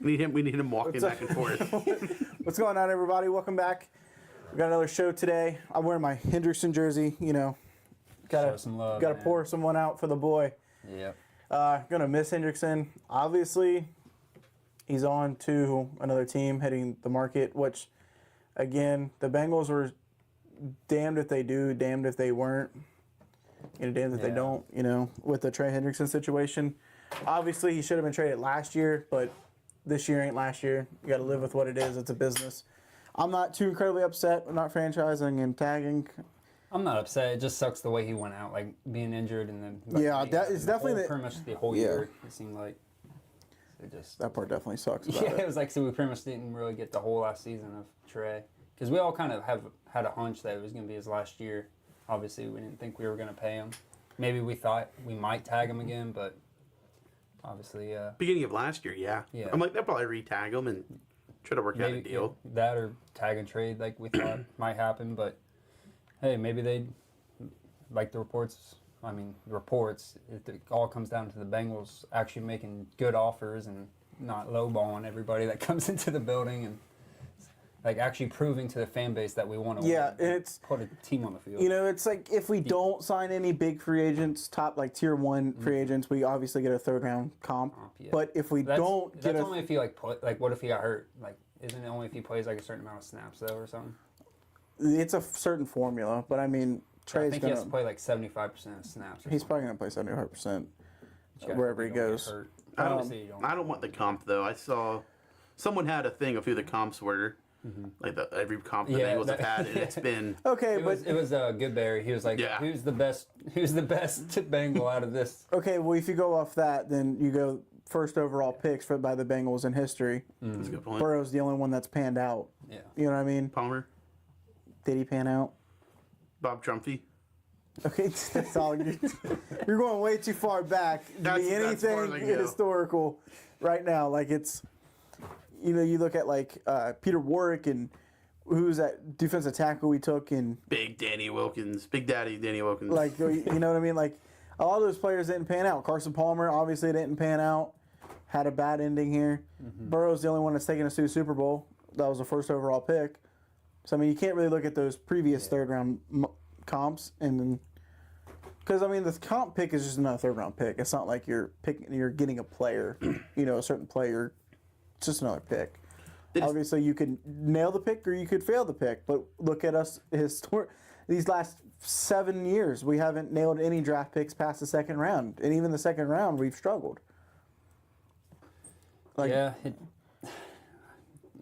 We need him walking back and forth. What's going on, everybody? Welcome back. We got another show today. I'm wearing my Hendrickson jersey. You know, Show some love, gotta man. pour someone out for the boy. Yep. Gonna miss Hendrickson. Obviously, he's on to another team hitting the market. Which, again, the Bengals were damned if they do, damned if they weren't. You know, damned if they don't. You know, with the Trey Hendrickson situation. Obviously, he should have been traded last year, but this year ain't last year. You got to live with what it is. It's a business. I'm not too incredibly upset with not franchising and tagging. I'm not upset. It just sucks the way he went out, like being injured and then. Yeah, that is definitely pretty much the whole year. It seemed like. It just. That part definitely sucks. About Yeah, it was like so we pretty much didn't really get the whole last season of Trey because we all kind of had a hunch that it was going to be his last year. Obviously, we didn't think we were going to pay him. Maybe we thought we might tag him again, but. Obviously, beginning of last year, yeah. I'm like, they'll probably re-tag him and try to work out a deal. That or tag and trade like we thought might happen, but hey, maybe they like the reports. I mean, the reports. It all comes down to the Bengals actually making good offers and not lowballing everybody that comes into the building and like actually proving to the fan base that we want to win. It's put a team on the field. You know, it's like if we don't sign any big free agents, top like tier one free agents, we obviously get a third round comp. But if we don't get that's only if he what if he got hurt? Like, isn't it only if he plays like a certain amount of snaps though or something? It's a certain formula, but I mean, Trey's I think he has to play like 75% of snaps. He's probably gonna play 75% wherever he goes. I don't want the comp though. I saw someone had a thing of who the comps were. Like every comp the Bengals have had, and it's been okay. It was Goodberry. He was like, "Who's the best? Who's the best Bengal out of this?" Okay, well, if you go off that, then you go first overall picks by the Bengals in history. That's a good point. Burrow's the only one that's panned out. Yeah, you know what I mean. Palmer, did he pan out? Bob Trumpy. Okay, that's all. You're going way too far back to be anything historical right now. Like it's. You know, you look at like Peter Warwick and who's that defensive tackle we took and Big Danny Wilkins, Big Daddy Danny Wilkins. Like you know what I mean? Like a lot of those players didn't pan out. Carson Palmer obviously didn't pan out. Had a bad ending here. Burrow's the only one that's taken us to the Super Bowl. That was the first overall pick. So I mean, you can't really look at those previous third round comps and then because I mean the comp pick is just another third round pick. It's not like you're getting a player, you know, a certain player. It's just another pick. Obviously, you could nail the pick or you could fail the pick. But look at us, these last 7 years, we haven't nailed any draft picks past the second round. And even the second round, we've struggled.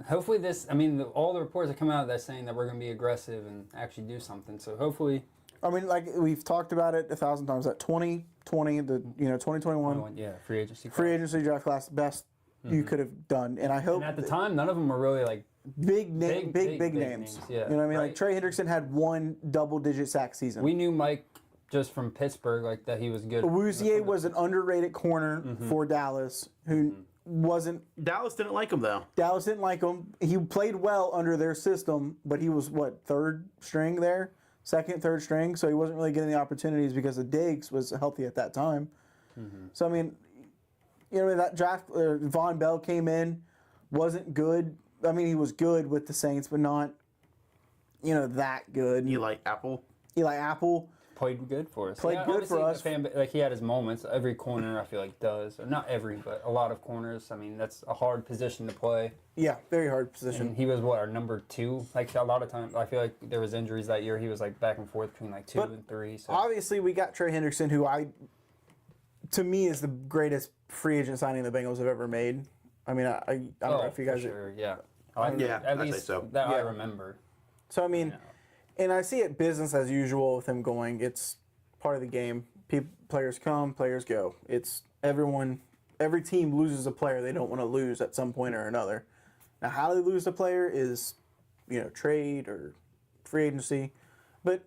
Hopefully this, I mean, all the reports that come out that's saying that we're going to be aggressive and actually do something. So hopefully. I mean, like we've talked about it 1,000 times. That 2020, 2021. Free agency. Free agency draft class, best you could have done, and I hope. And at the time, none of them were really like big names. Yeah, you know what I mean? Like Trey Hendrickson had one double-digit sack season. We knew Mike just from Pittsburgh, like that he was good. Awuzie was an underrated corner for Dallas, who wasn't. Dallas didn't like him though. Dallas didn't like him. He played well under their system, but he was third string there, second, third string, so he wasn't really getting the opportunities because the Diggs was healthy at that time. So I mean. You know, that draft, Von Bell came in, wasn't good. I mean, he was good with the Saints, but not, you know, that good. Eli Apple played good for us. Played good for us. Like he had his moments. Every corner, I feel like, does. Or not every, but a lot of corners. I mean, that's a hard position to play. Yeah, very hard position. And he was, our number 2? Like, a lot of times, I feel like there was injuries that year. He was, like, back and forth between, like, 2 and 3. So. Obviously, we got Trey Hendrickson, who to me, is the greatest free agent signing the Bengals have ever made. I mean, I don't know if you guys... Sure, yeah. At least so. That I remember. So, I mean, and I see it business as usual with him going. It's part of the game. Players come, players go. It's every team loses a player they don't want to lose at some point or another. Now, how they lose a player is, you know, trade or free agency. But...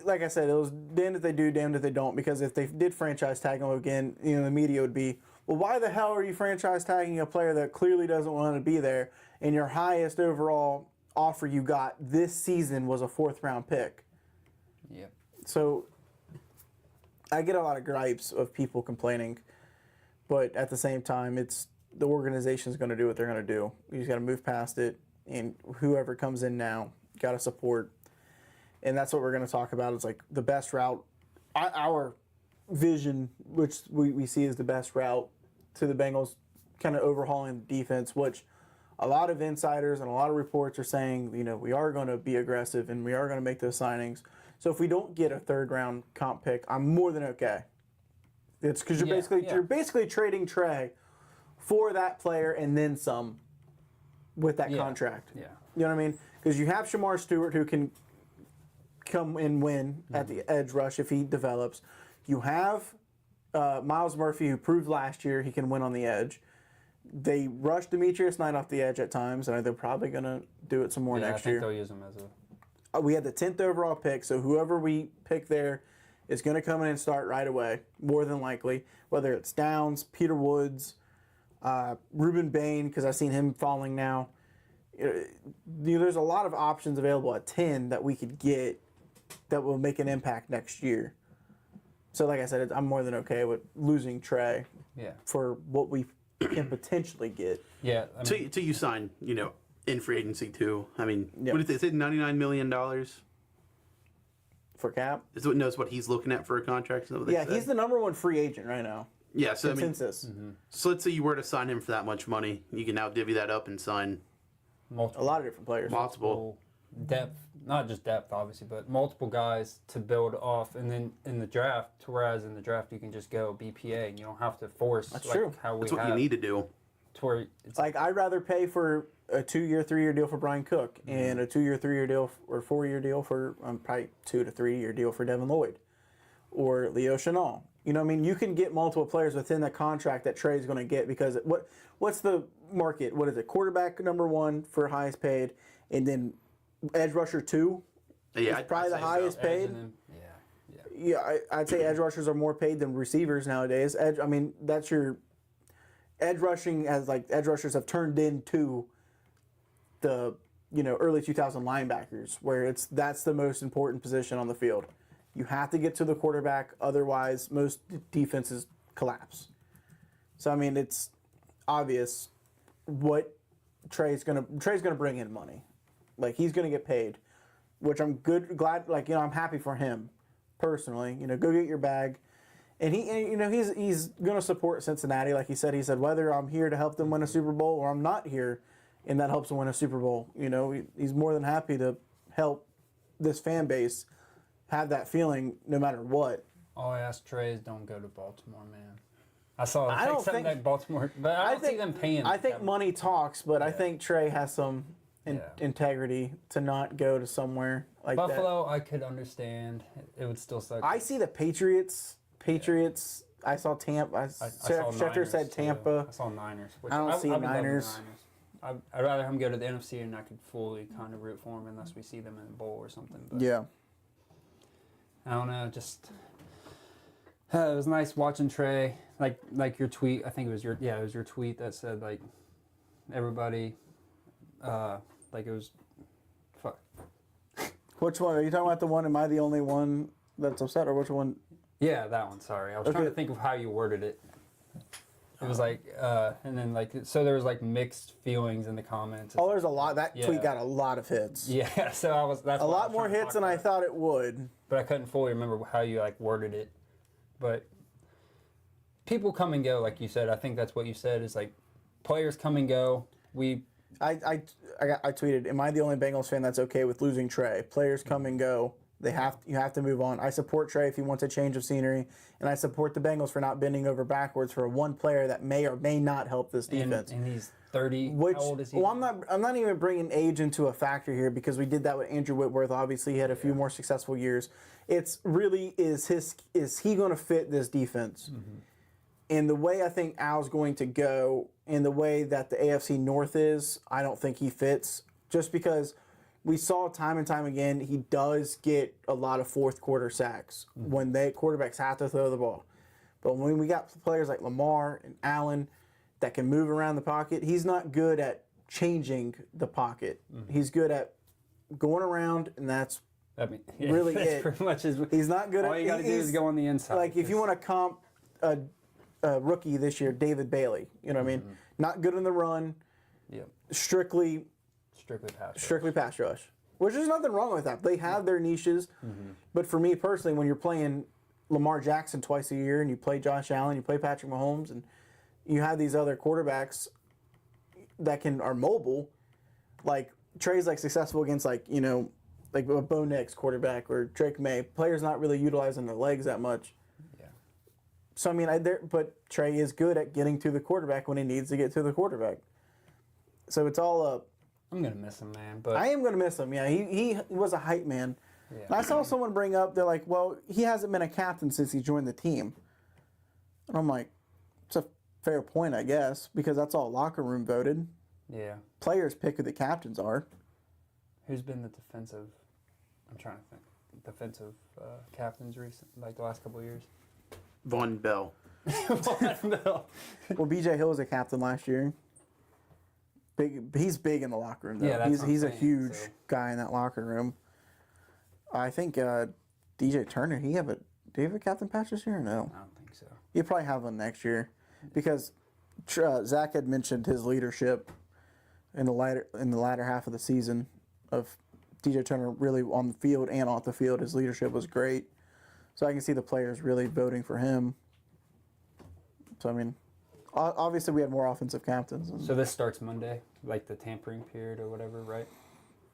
like I said, it was damned if they do, damned if they don't. Because if they did franchise tag him again, you know, the media would be, well, why the hell are you franchise tagging a player that clearly doesn't want to be there? And your highest overall offer you got this season was a 4th round pick. Yep. So I get a lot of gripes of people complaining, but at the same time, it's the organization is going to do what they're going to do. You just got to move past it, and whoever comes in now, got to support. And that's what we're going to talk about. Is like the best route, our vision, which we see as the best route to the Bengals, kind of overhauling the defense, which a lot of insiders and a lot of reports are saying, we are going to be aggressive and we are going to make those signings. So if we don't get a third-round comp pick, I'm more than okay. It's because you're basically trading Trey for that player and then some with that contract. Yeah. You know what I mean? Because you have Shamar Stewart who can come and win at the edge rush if he develops. You have Miles Murphy, who proved last year he can win on the edge. They rushed Demetrius Knight off the edge at times, and they're probably going to do it some more next year. I think they'll use him as a... We had the 10th overall pick, so whoever we pick there is going to come in and start right away, more than likely. Whether it's Downs, Peter Woods, Ruben Bain, because I've seen him falling now. There's a lot of options available at 10 that we could get that will make an impact next year. So like I said, I'm more than okay with losing Trey for what we can potentially get. Yeah. Till you sign, in free agency too. I mean, what is it, $99 million? For cap? Is what he's looking at for a contract? He's the number one free agent right now. Yeah, so Consensus. So let's say you were to sign him for that much money. You can now divvy that up and sign a lot of different players. Multiple depth, not just depth, obviously, but multiple guys to build off. And then in the draft, whereas in the draft you can just go BPA and you don't have to force. That's true. That's what you need to do. To where it's like I'd rather pay for a 2-year, 3-year deal for Brian Cook and a 2-year, 3-year deal or 4-year deal for probably 2 to 3-year deal for Devin Lloyd or Leo Chenal. You know what I mean? You can get multiple players within the contract that Trey's going to get because what's the market? What is it? Quarterback number 1 for highest paid, and then edge rusher 2 is probably the highest paid. I'd say edge rushers are more paid than receivers nowadays. That's your edge rushing as edge rushers have turned into the early 2000 linebackers where that's the most important position on the field. You have to get to the quarterback, otherwise most defenses collapse. So it's obvious what Trey's gonna bring in money. He's gonna get paid, which I'm glad. I'm happy for him personally. Go get your bag. And he's going to support Cincinnati, like he said. He said, whether I'm here to help them win a Super Bowl or I'm not here, and that helps them win a Super Bowl, he's more than happy to help this fan base have that feeling no matter what. All I ask Trey is don't go to Baltimore, man. I don't think like Baltimore, but I don't see them paying. I think money talks, but I think Trey has some integrity to not go to somewhere like Buffalo, that. I could understand. It would still suck. I see the Patriots. I saw Tampa. Schefter said Tampa. I saw Niners. I don't see Niners. I'd rather him go to the NFC and I could fully kind of root for him unless we see them in a bowl or something. But I don't know. Just it was nice watching Trey. Like your tweet. I think it was your tweet that said everybody it was fuck. Which one are you talking about? The one? Am I the only one that's upset, or which one? Yeah, that one. Sorry, I was trying to think of how you worded it. It was and then so there was mixed feelings in the comments. Oh, there's a lot. That tweet got a lot of hits. Yeah, so that's a lot more hits than I thought it would. But I couldn't fully remember how you worded it. But people come and go, like you said. I think that's what you said is players come and go. I tweeted, am I the only Bengals fan that's okay with losing Trey? Players come and go. You have to move on. I support Trey if he wants a change of scenery, and I support the Bengals for not bending over backwards for one player that may or may not help this defense. And he's 30. How old is he? Well, I'm not even bringing age into a factor here because we did that with Andrew Whitworth. Obviously, he had a few more successful years. It's really is he going to fit this defense? Mm-hmm. And the way I think Al's going to go, and the way that the AFC North is, I don't think he fits. Just because we saw time and time again, he does get a lot of fourth quarter sacks when quarterbacks have to throw the ball. But when we got players like Lamar and Allen that can move around the pocket, he's not good at changing the pocket. Mm-hmm. He's good at going around, and that's really that's it. Pretty much he's not good all at. All you got to do is go on the inside. If you want to comp a rookie this year, David Bailey. You know what I mean? Not good in the run. Yep. Strictly pass rush. Which there's nothing wrong with that. They have their niches. But for me personally, when you're playing Lamar Jackson twice a year and you play Josh Allen, you play Patrick Mahomes, and you have these other quarterbacks that are mobile, like Trey's like successful against like a Bo Nix quarterback or Drake May. Players not really utilizing their legs that much. Yeah. So I mean, but Trey is good at getting to the quarterback when he needs to get to the quarterback. So it's all up. I'm gonna miss him, man. But I am gonna miss him. Yeah, he was a hype man. Yeah. And I saw someone bring up, they're like, well, he hasn't been a captain since he joined the team. And I'm like, it's a fair point, I guess, because that's all locker room voted. Yeah. Players pick who the captains are. Who's been the defensive? I'm trying to think. Defensive captains recent, like the last couple of years. Von Bell. Well, BJ Hill was a captain last year. He's big in the locker room, though. Yeah, that's he's what a I'm saying, huge so. guy in that locker room. I think DJ Turner, do you have a captain patch this year or no? I don't think so. You probably have one next year, because Zach had mentioned his leadership in the latter half of the season of DJ Turner really on the field and off the field. His leadership was great, so I can see the players really voting for him. So I mean, obviously we had more offensive captains. So this starts Monday, like the tampering period or whatever, right?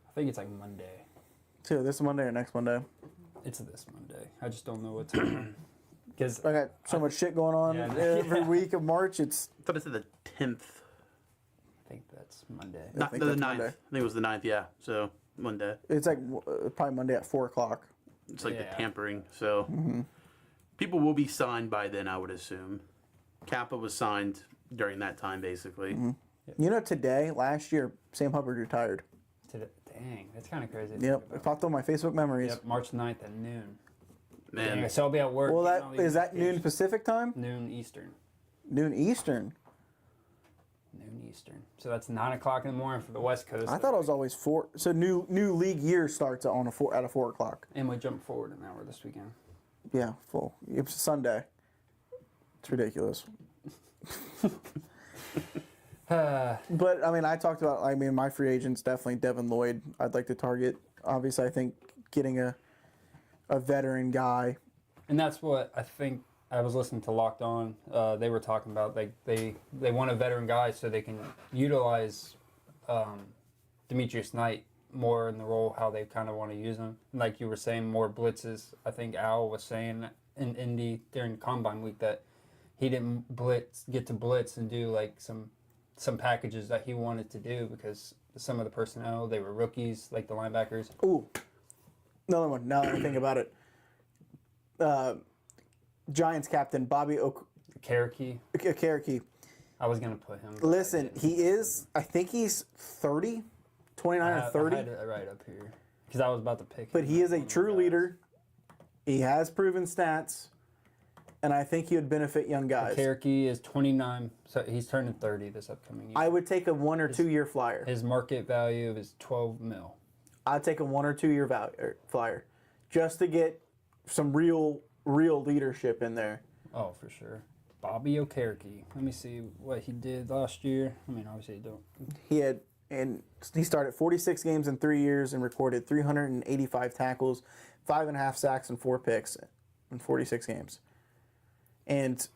I think it's like Monday. So this Monday or next Monday? It's this Monday. I just don't know what time. Because I got so much shit going on every week of March. I thought it said the 10th. I think that's Monday. Not the 9th. Monday. I think it was the 9th, yeah. So Monday. It's like probably Monday at 4 o'clock. It's like the tampering. So people will be signed by then, I would assume. Kappa was signed during that time, basically. You know, last year, Sam Hubbard retired. Dang, that's kind of crazy. Yep, it popped on my Facebook memories. Yep, March 9th at noon. Man, Dang, so I'll be at work. Well, is that noon Pacific time? Noon Eastern. Noon Eastern. Noon Eastern. So that's 9 o'clock in the morning for the West Coast. I thought it was always 4. So new league year starts at 4 o'clock. And we jump forward an hour this weekend. Yeah, full. It's Sunday. It's ridiculous. But I mean, my free agent's definitely Devin Lloyd. I'd like to target. Obviously, I think getting a veteran guy. And that's what I think. I was listening to Locked On. They were talking about like they want a veteran guy so they can utilize Demetrius Knight more in the role how they kind of want to use him. Like you were saying, more blitzes. I think Al was saying in Indy during Combine Week that he didn't get to blitz and do like some packages that he wanted to do because some of the personnel, they were rookies, like the linebackers. Ooh. Another one. Now that I think about it. Giants captain Bobby Okereke. I was going to put him. Listen, I think he's 30, 29 or 30. I had it right up here because I was about to pick him. But he is a true leader. He has proven stats. And I think he would benefit young guys. Okereke is 29, so he's turning 30 this upcoming year. I would take a 1 or 2 year flyer. His market value is 12 mil. I'd take a 1 or 2 year flyer just to get some real leadership in there. Oh, for sure. Bobby Okereke. Let me see what he did last year. I mean, obviously, He started 46 games in 3 years and recorded 385 tackles, 5.5 sacks, and 4 picks in 46 games. And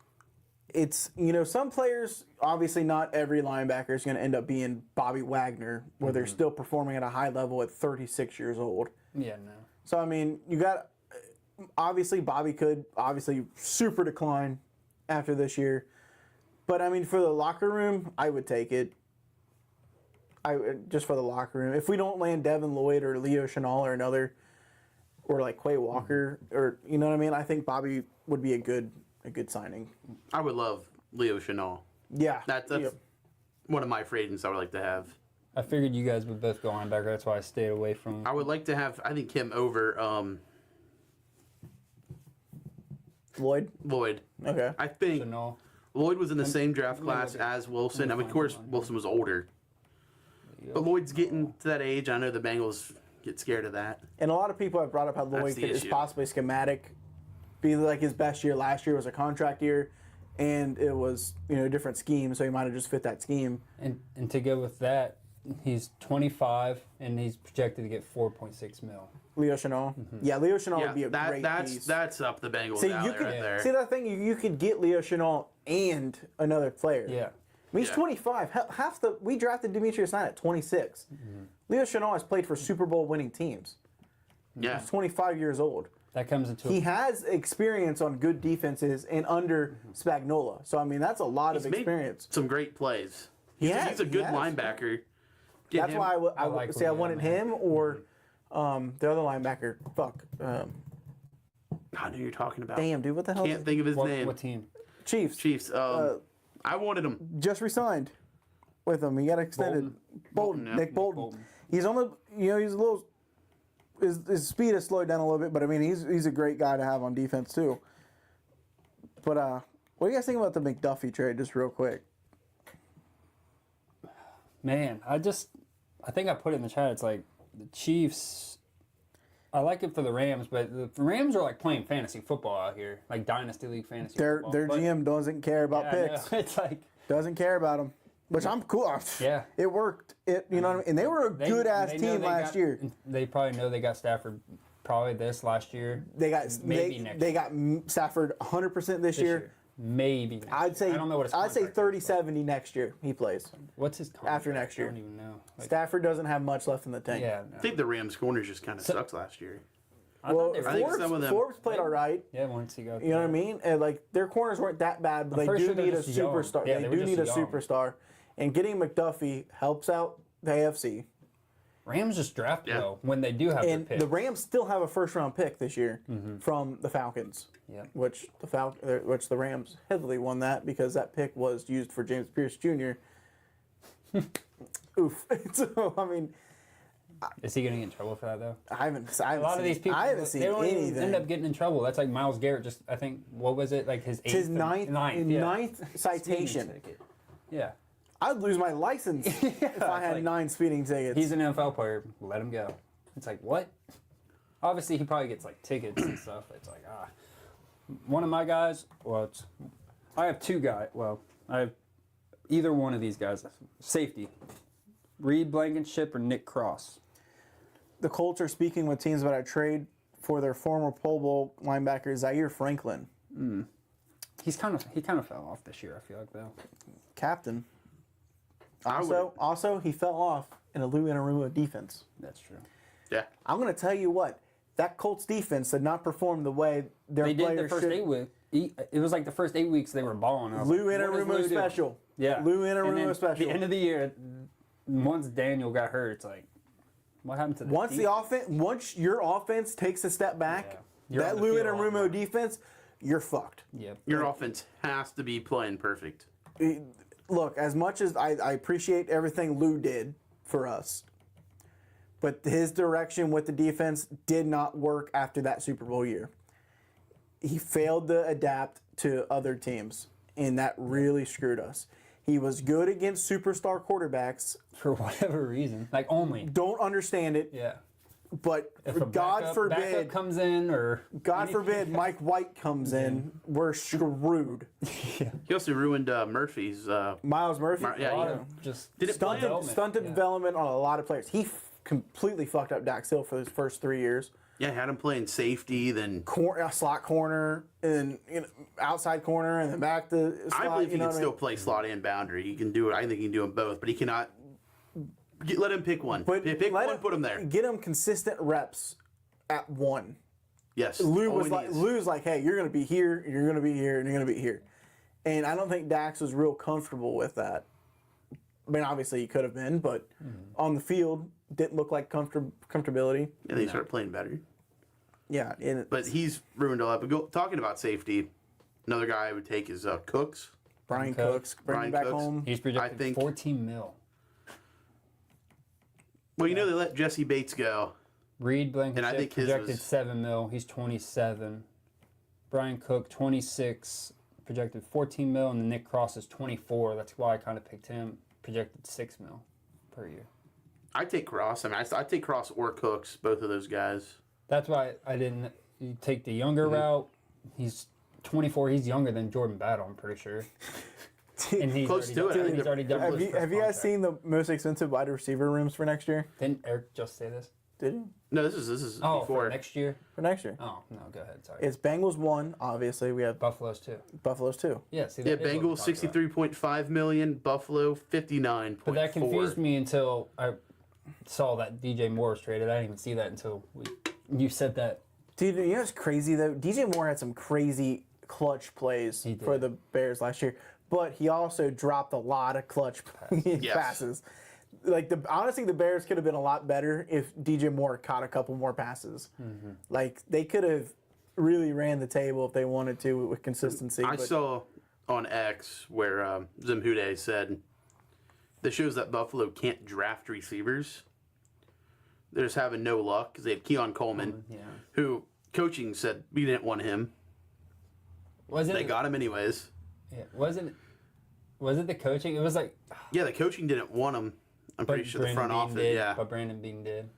it's, some players, obviously not every linebacker is going to end up being Bobby Wagner, where they're still performing at a high level at 36 years old. Yeah, no. So, I mean, obviously Bobby could super decline after this year. But, I mean, for the locker room, I would take it. Just for the locker room. If we don't land Devin Lloyd or Leo Chenal or like Quay Walker, or, you know what I mean? I think Bobby would be a good signing. I would love Leo Chenal. Yeah. That's one of my free agents I would like to have. I figured you guys would both go linebacker. That's why I stayed away from. I would like to have, I think, him over Lloyd? Okay. I think Chenal. Lloyd was in the same draft class as Wilson. I mean, of course, Wilson was older. But Lloyd's getting to that age. I know the Bengals get scared of that. And a lot of people have brought up how Lloyd is possibly schematic. Be like his best year last year was a contract year, and it was a different scheme, so he might have just fit that scheme. And to go with that, he's 25 and he's projected to get 4.6 mil. Leo Chenal. Yeah, Leo Chenal would be a great piece. That's up the Bengals alley right there. See that thing? You could get Leo Chenal and another player. Yeah. I mean, he's 25. We drafted Demetrius Knight at 26. Leo Chenal has played for Super Bowl winning teams. Yeah. He's 25 years old. That comes into He has experience on good defenses and under Spagnuolo. So I mean, that's a lot of experience. Made some great plays. He's a good linebacker. That's why I would say I wanted him or the other linebacker. Fuck. I know you're talking about. Damn, dude, what the hell? Can't think of his name. What team? Chiefs. I wanted him. Just resigned with him. He got extended. Bolton. Yeah. Nick Bolton. He's on the. He's a little. His speed has slowed down a little bit, but I mean, he's a great guy to have on defense too. But what do you guys think about the McDuffie trade? Just real quick. Man, I think I put it in the chat. It's like the Chiefs. I like it for the Rams, but the Rams are like playing fantasy football out here, like dynasty league fantasy. Football. Their GM doesn't care about picks. It's like doesn't care about them, which I'm cool. Yeah, it worked. You know what I mean? And they were a good ass team last year. They probably know they got Stafford probably this last year. They got maybe next. They got Stafford 100% this year. Maybe. I'd say. I don't know what his I'd say contract is, 30-70 next year he plays. What's his contract? After next year? I don't even know. Stafford doesn't have much left in the tank. Yeah. I think the Rams corners just kind of sucks last year. Well, I think some of them- Forbes played all right. Yeah, once he got. You know what I mean? And like their corners weren't that bad, but they do need a superstar. Yeah, they were do need a just young. superstar, and getting McDuffie helps out the AFC. Rams just draft though when they do have their And pick. the Rams still have a first-round pick this year from the Falcons. Yeah. Which the Rams heavily won that because that pick was used for James Pierce Jr. Oof. So I mean, is he going to get in trouble for that though? I haven't A lot of these people, I haven't seen they don't anything. even end up getting in trouble. That's like Myles Garrett. Just I think what was it like his It's his ninth ninth citation. ticket. Yeah. I'd lose my license if I had 9 speeding tickets. He's an NFL player. Let him go. It's like what? Obviously, he probably gets like tickets and stuff. It's like one of my guys. Well, I have 2 guys. Well, I have either one of these guys. Safety, Reed Blankenship or Nick Cross. The Colts are speaking with teams about a trade for their former Pro Bowl linebacker Zaire Franklin. He kind of fell off this year. I feel like though. Captain. Also, he fell off in a Lou Anarumo defense. That's true. Yeah. I'm going to tell you what. That Colts defense did not perform the way their They did players their first should. 8 weeks. It was like the first 8 weeks they were balling. Lou Anarumo special. Yeah. Lou And Anarumo then special. The end of the year, once Daniel got hurt, it's like, what happened to the Once your offense takes a step back, You're that on the Lou field a lot more. Anarumo defense, you're fucked. Yep. Your offense has to be playing perfect. Look, as much as I appreciate everything Lou did for us, but his direction with the defense did not work after that Super Bowl year. He failed to adapt to other teams, and that really screwed us. He was good against superstar quarterbacks. For whatever reason. Like only. Don't understand it, Yeah. but If a God backup forbid, comes in or God forbid Mike White comes in, we're screwed. He also ruined Murphy's. Miles Murphy, just Did it play him? stunted development on a lot of players. He completely fucked up Dax Hill for his first 3 years. Yeah, had him playing safety, then Slot corner, and outside corner, and then back to slot. I believe he can what I still mean? play slot and boundary. He can do it. I think he can do them both, but he cannot. Let him pick one. But Pick let one, him- put him there. Get him consistent reps at one. Yes. Lou's like, hey, you're going to be here, you're going to be here, and you're going to be here. And I don't think Dax was real comfortable with that. I mean, obviously he could have been, but on the field, didn't look like comfortability. And they start playing better. Yeah. But he's ruined a lot. But talking about safety, another guy I would take is Cooks. Brian Cooks, bring him Brian back Cooks. home. he's projected I think- 14 mil. Well, they let Jesse Bates go. Reed Blankenship And I think his projected was- 7 mil. He's 27. Brian Cook 26, projected 14 mil, and then Nick Cross is 24. That's why I kind of picked him. Projected 6 mil per year. I take Cross. I mean, I take Cross or Cooks, both of those guys. That's why I didn't take the younger route. He's 24. He's younger than Jordan Battle, I'm pretty sure. And he's Close to it. He's already done with his Have you guys contract. seen the most expensive wide receiver rooms for next year? Didn't Eric just say this? Did you? No, this is Oh, before. for next year? For next year. Oh, no, go ahead. Sorry. It's Bengals 1, obviously. We have Buffalo's 2. Buffalo's 2. Yeah, see, Yeah, that is what we're Bengals talking about. $63.5 million, Buffalo $59.4. But that confused me until I saw that DJ Moore was traded. I didn't even see that until you said that. Dude, you know what's crazy, though? DJ Moore had some crazy clutch plays He did. for the Bears last year, but he also dropped a lot of clutch passes. Like, honestly, the Bears could have been a lot better if DJ Moore caught a couple more passes. Mm-hmm. Like, they could have really ran the table if they wanted to with consistency. I but saw on X where Zim Hude said this shows that Buffalo can't draft receivers. They're just having no luck because they have Keon Coleman, Yeah. who coaching said we didn't want him. Wasn't They it, got him anyways. yeah, was it the coaching? It was like Yeah, the coaching didn't want him. I'm pretty sure the front office, did, yeah. But Brandon Bean did.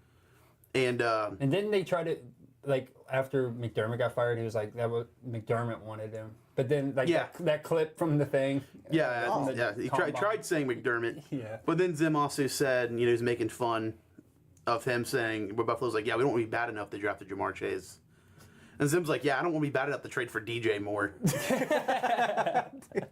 And And didn't they try to, like, after McDermott got fired, he was like, that was McDermott wanted him. But then, like, Yeah. that clip from the thing. yeah, from the yeah, he combine. tried saying McDermott. Yeah. But then Zim also said, he was making fun of him saying, where Buffalo's like, yeah, we don't want to be bad enough they drafted Jamar Chase. And Zim's like, yeah, I don't want to be bad enough to trade for DJ Moore.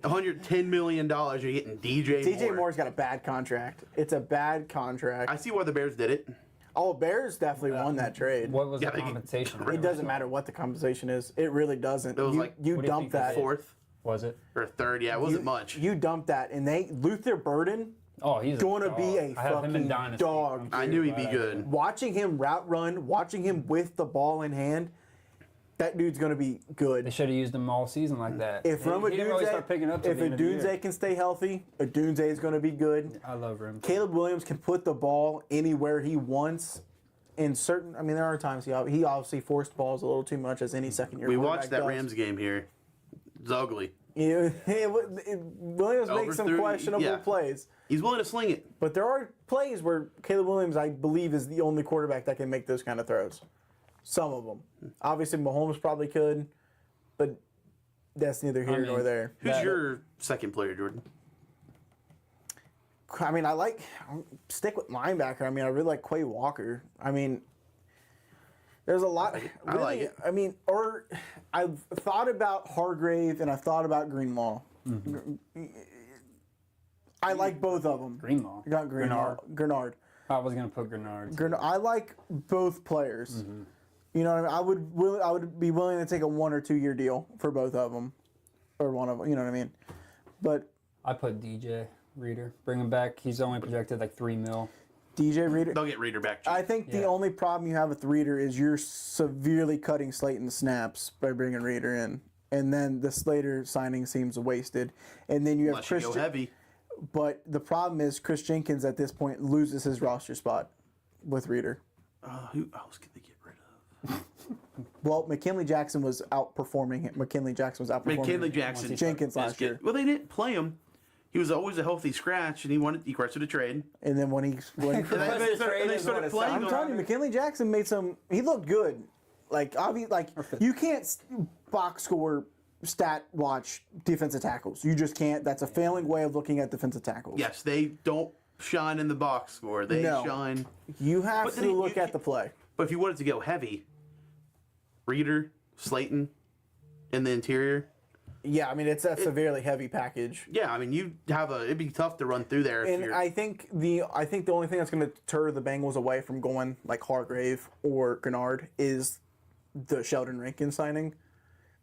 $110 million, you're getting DJ Moore. DJ Moore's got a bad contract. It's a bad contract. I see why the Bears did it. Oh, Bears definitely won that trade. What was Yeah, the they- compensation? It doesn't matter what the compensation is. It really doesn't. It was you like- you What do you dump think they that. did? Fourth Was it? or third, yeah, it wasn't much. You dump that, and Luther Burden Oh, he's going to dog. be a I have him in fucking Dynasty. dog. I knew he'd be Glad I good. did. Watching him route run, watching him with the ball in hand, that dude's going to be They good. should have used him all season like that. If he didn't really start picking up till if the end of the year. Adunze can stay healthy, Adunze is going to be good. I love him. Caleb Williams can put the ball anywhere he wants. In certain, I mean, there are times he obviously forced balls a little too much, as any second year. We watched that Rams game here. It's ugly. Williams makes some Overthrew- questionable yeah. plays. He's willing to sling it. But there are plays where Caleb Williams, I believe, is the only quarterback that can make those kind of throws. Some of them. Obviously, Mahomes probably could, but that's neither here mean, nor there. Who's your second player, Jordan? I mean, stick with linebacker. I mean, I really like Quay Walker. I mean, there's a lot. I like it. I mean, or I've thought about Hargrave and I've thought about Greenlaw. I like both of them. Greenlaw. You got Greenlaw. Grenard. I was gonna put Grenard. I like both players. Mm-hmm. You know what I mean? I would be willing to take a 1 or 2 year deal for both of them, or one of them. You know what I mean? But I put DJ Reader. Bring him back. He's only projected like $3 million. DJ Reader. They'll get Reader back cheap. I think the Yeah. only problem you have with Reader is you're severely cutting Slayton's snaps by bringing Reader in, and then the Slater signing seems wasted. And then you have Unless you go Chris. heavy. But the problem is Chris Jenkins at this point loses his roster spot with Reader. Who else could they get rid of? Well, McKinley Jackson was outperforming him. McKinley Jackson Jenkins is last year. good. Well, they didn't play him. He was always a healthy scratch, and he requested a trade. And then when he And they started playing I'm him. telling you, McKinley Jackson made some. He looked good. You can't box score, stat watch defensive tackles. You just can't. That's a failing way of looking at defensive tackles. Yes, they don't shine in the box score. They No. shine. You have But to then look at the play. But if you wanted to go heavy, Reader, Slayton, in the interior. Yeah, I mean it's a severely heavy package. Yeah, I mean it'd be tough to run through there. If And you're, I think the only thing that's going to deter the Bengals away from going like Hargrave or Grenard is the Sheldon Rankin signing.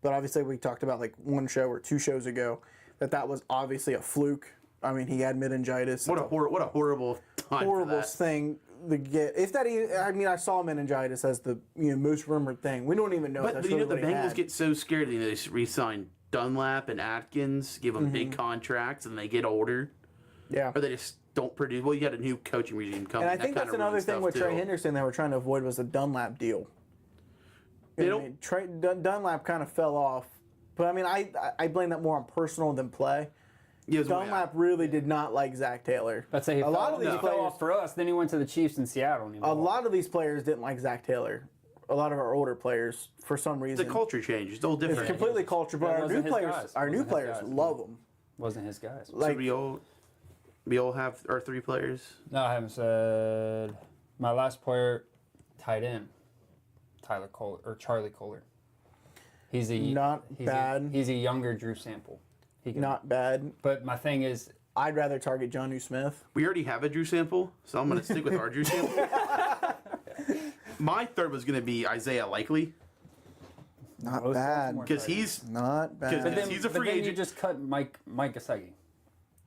But obviously, we talked about like 1 show or 2 shows ago that was obviously a fluke. I mean, he had meningitis. what a horrible time for horrible that. thing to get. I saw meningitis as the most rumored thing. We don't even know. if But that's the really what he Bengals had. get so scared that they re-sign Dunlap and Atkins, give them big contracts, and they get older, Yeah. or they just don't produce. Well, you had a new coaching regime coming. And I think that that's kinda another ruins thing stuff, with Trey too. Hendrickson that we're trying to avoid was the Dunlap deal. They You know what I mean? Dunlap kind of fell off, but I mean, I blame that more on personal than play. Yeah, it was way Dunlap out. really did not like Zach Taylor. Let's say he a lot of these fell players, off for us. Then he went to the Chiefs in Seattle. And he a lot of these players didn't like Zach Taylor. a lot of our older players for some reason. The culture change. It's all different. It's completely culture, but It our wasn't new his players, guys. our new Wasn't his players guys. love them. Wasn't his guys. Like So we all have our 3 players. No, I haven't said my last player, tight end, Charlie Kohler. He's bad. He's a younger Drew Sample. not bad. But my thing is, I'd rather target Jonnu Smith. We already have a Drew Sample, so I'm going to stick with our Drew Sample. My third was going to be Isaiah Likely Not Most bad. Baltimore because tight he's Not bad. Because but then, he's a but free then you agent. just cut Mike Gesicki.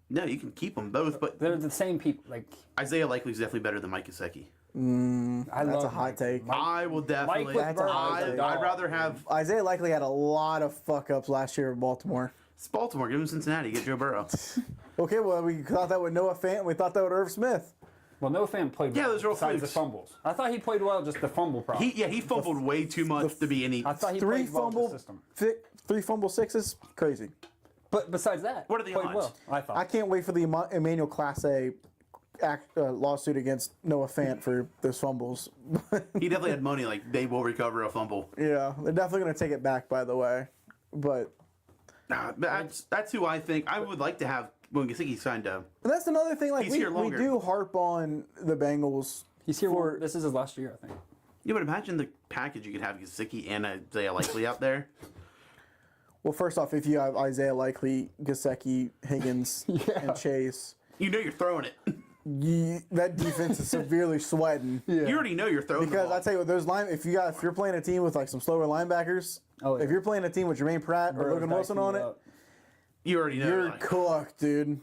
no, you can keep them both, but They're the same people. Like Isaiah Likely is definitely better than Mike Gesicki. I That's love a hot Mike. take. Mike, I will definitely. with Burrow is a I'd dog. rather have Isaiah likely had a lot of fuck ups last year in Baltimore. it's Baltimore. Give him Cincinnati. Get Joe Burrow. Okay, well, we thought that with Noah Fant. We thought that with Irv Smith. well, no fan played Yeah, well those are all besides the flukes. fumbles. I thought he played well, just the fumble problem. He fumbled way too much to be any. I thought he Three played well with fumble, the system. three fumble sixes, crazy. But besides that, What are the played odds? well, I thought. I can't wait for the Emmanuel Class A lawsuit against Noah Fant for those fumbles. He definitely had money. Like they will recover a fumble. Yeah, they're definitely going to take it back, by the way. But That's who I think I would like to have when Gesicki signed up. and that's another thing. Like He's we here longer. do harp on the Bengals. He's here. for- This is his last year, I think. Yeah, but imagine the package you could have Gesicki and Isaiah Likely out there. Well, first off, if you have Isaiah Likely, Gesicki, Higgins, and Chase, You know you're throwing it. that defense is severely sweating. You already know you're throwing Because the ball. I tell you what, if you're playing a team with like some slower linebackers, Oh, yeah. if you're playing a team with Jermaine Pratt or Burrow's Logan backing Wilson you on it, up. You already know. you're like, cooked, dude.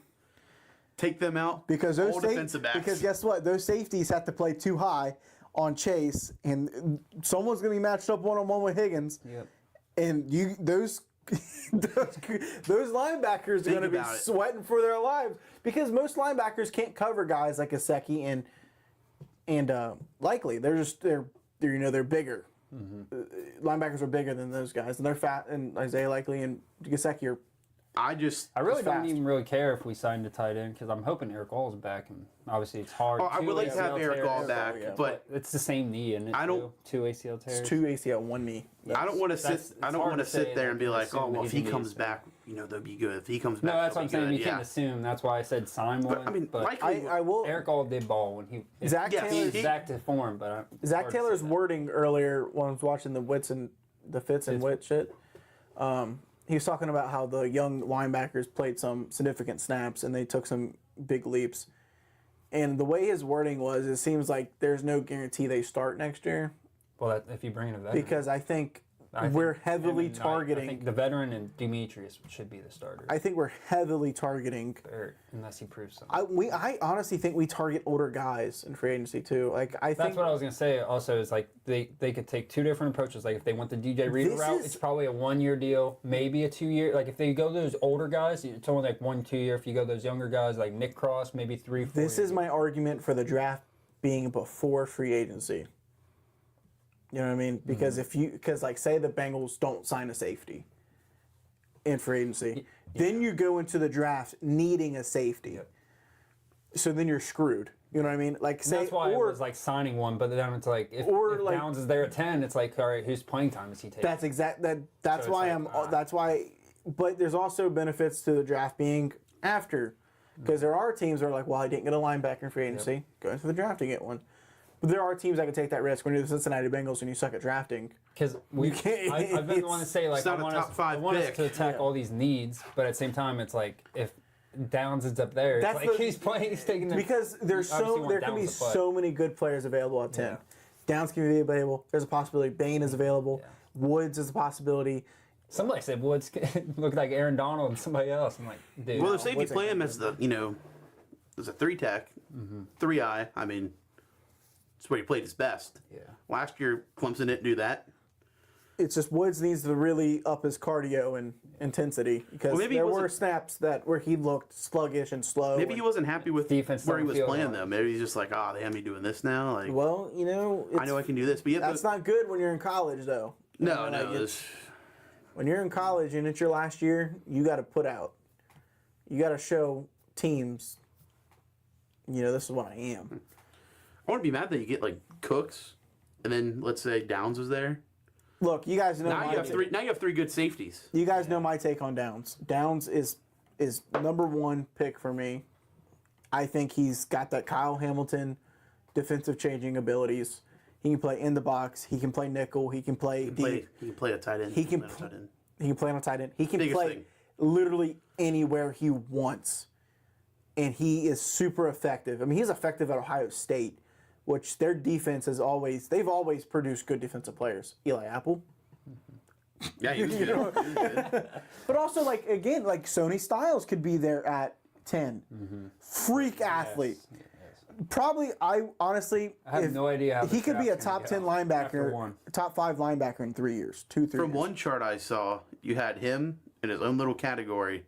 take them out. Because all defensive backs. because guess what? Those safeties have to play too high on Chase, and someone's going to be matched up one-on-one with Higgins, Yep. and those linebackers are Think going to be about it. sweating for their lives because most linebackers can't cover guys like Gesicki and Likely. They're bigger. Linebackers are bigger than those guys, and they're fat. And Isaiah Likely and Gesicki are. I I really don't fast. even really care if we signed a tight end because I'm hoping Eric All's back, and obviously it's hard. I would like to have ACL Eric tears. All back, yeah. but It's the same knee, and I don't- two ACL tears. It's 2 ACL, 1 knee. I don't want to That's- sit. I it's don't hard want to to sit say, there like, and be like, assume oh well, that if he's he an comes ace. back, they'll be good. If he comes back, No, that's what they'll I'm be saying. good. You yeah. can't assume. That's why I said sign one. I mean, but Likely. I will. Eric All did ball when he. Zach Yes, Taylor. he- Zach to form, but it's Zach hard to Taylor's say that. wording earlier when I was watching the Fitz and Wit shit. He was talking about how the young linebackers played some significant snaps and they took some big leaps. And the way his wording was, it seems like there's no guarantee they start next year Well, if you bring in a veteran, because I think I think we're him heavily and Knight- targeting. I think the veteran and Demetrius should be the starter. I think we're heavily targeting. Or unless he proves something. I honestly think we target older guys in free agency too. Like I That's think what I was gonna say. Also, is like they could take two different approaches. Like if they want the DJ Reader This route, is- it's probably a 1 year deal, maybe a 2 year. Like if they go those older guys, it's only like 1 2 year. If you go those younger guys like Nick Cross, maybe 3 4. this is my argument for the draft being before free agency. You know what I mean? Because because like say the Bengals don't sign a safety in free agency, then you go into the draft needing a safety. So then you're screwed. You know what I mean? Like say That's why it or was like signing one, but then it's like if Or, like- Downs is there at 10, it's like all right, whose playing time is he taking? that's that's So why it's like, that's why. But there's also benefits to the draft being after, because there are teams that are like, well, I didn't get a linebacker in free agency. Go into the draft and get one. But there are teams that can take that risk. When you're the Cincinnati Bengals and you suck at drafting, Because we, can't- I've been the one to say like It's not I a want, top us, five I want us pick. to attack all these needs, but at the same time, it's like if Downs is up there, it's That's like the- he's playing, he's taking the because there's obviously want there can be Downs to play. so many good players available at 10. Yeah. Downs can be available. There's a possibility Bain is available. Yeah. Woods is a possibility. Somebody said Woods looked like Aaron Donald and somebody else. I'm like, dude. Well, if they Woods play ain't him as as a 3 tech, 3-eye. I mean, it's where he played his best. Yeah. Last year, Clemson didn't do that. It's just Woods needs to really up his cardio and intensity because Well, maybe he there were wasn't- snaps where he looked sluggish and slow. Maybe he and- wasn't happy with Defense where he don't was feel playing right. though. Maybe he's just like, they have me doing this now. Like, Well, I know I can do this. But yeah, that's not good when you're in college, though. No, You know, no. like, it's- when you're in college and it's your last year, you got to put out. You got to show teams, this is what I am. I want to be mad that you get like Cooks and then let's say Downs was there. Look, you guys know Now my you have three. Now you have 3 good safeties. You guys know my take on Downs. Downs is number 1 pick for me. I think he's got that Kyle Hamilton defensive changing abilities. He can play in the box. He can play nickel. He can play deep. He can play a tight end. He can play a tight end. He can play on a tight end. He can Biggest play thing. literally anywhere he wants. And he is super effective. I mean, he's effective at Ohio State, which their defense has always, they've always produced good defensive players. Eli Apple. Yeah, he was good. He was good. But also, like, again, like Sony Styles could be there at 10. Freak athlete. Yes. Probably, I honestly, I have no idea how he this could be a draft's gonna top 10 go after linebacker, one. top 5 linebacker in 3 years, 2-3 From years. one chart I saw, you had him in his own little category.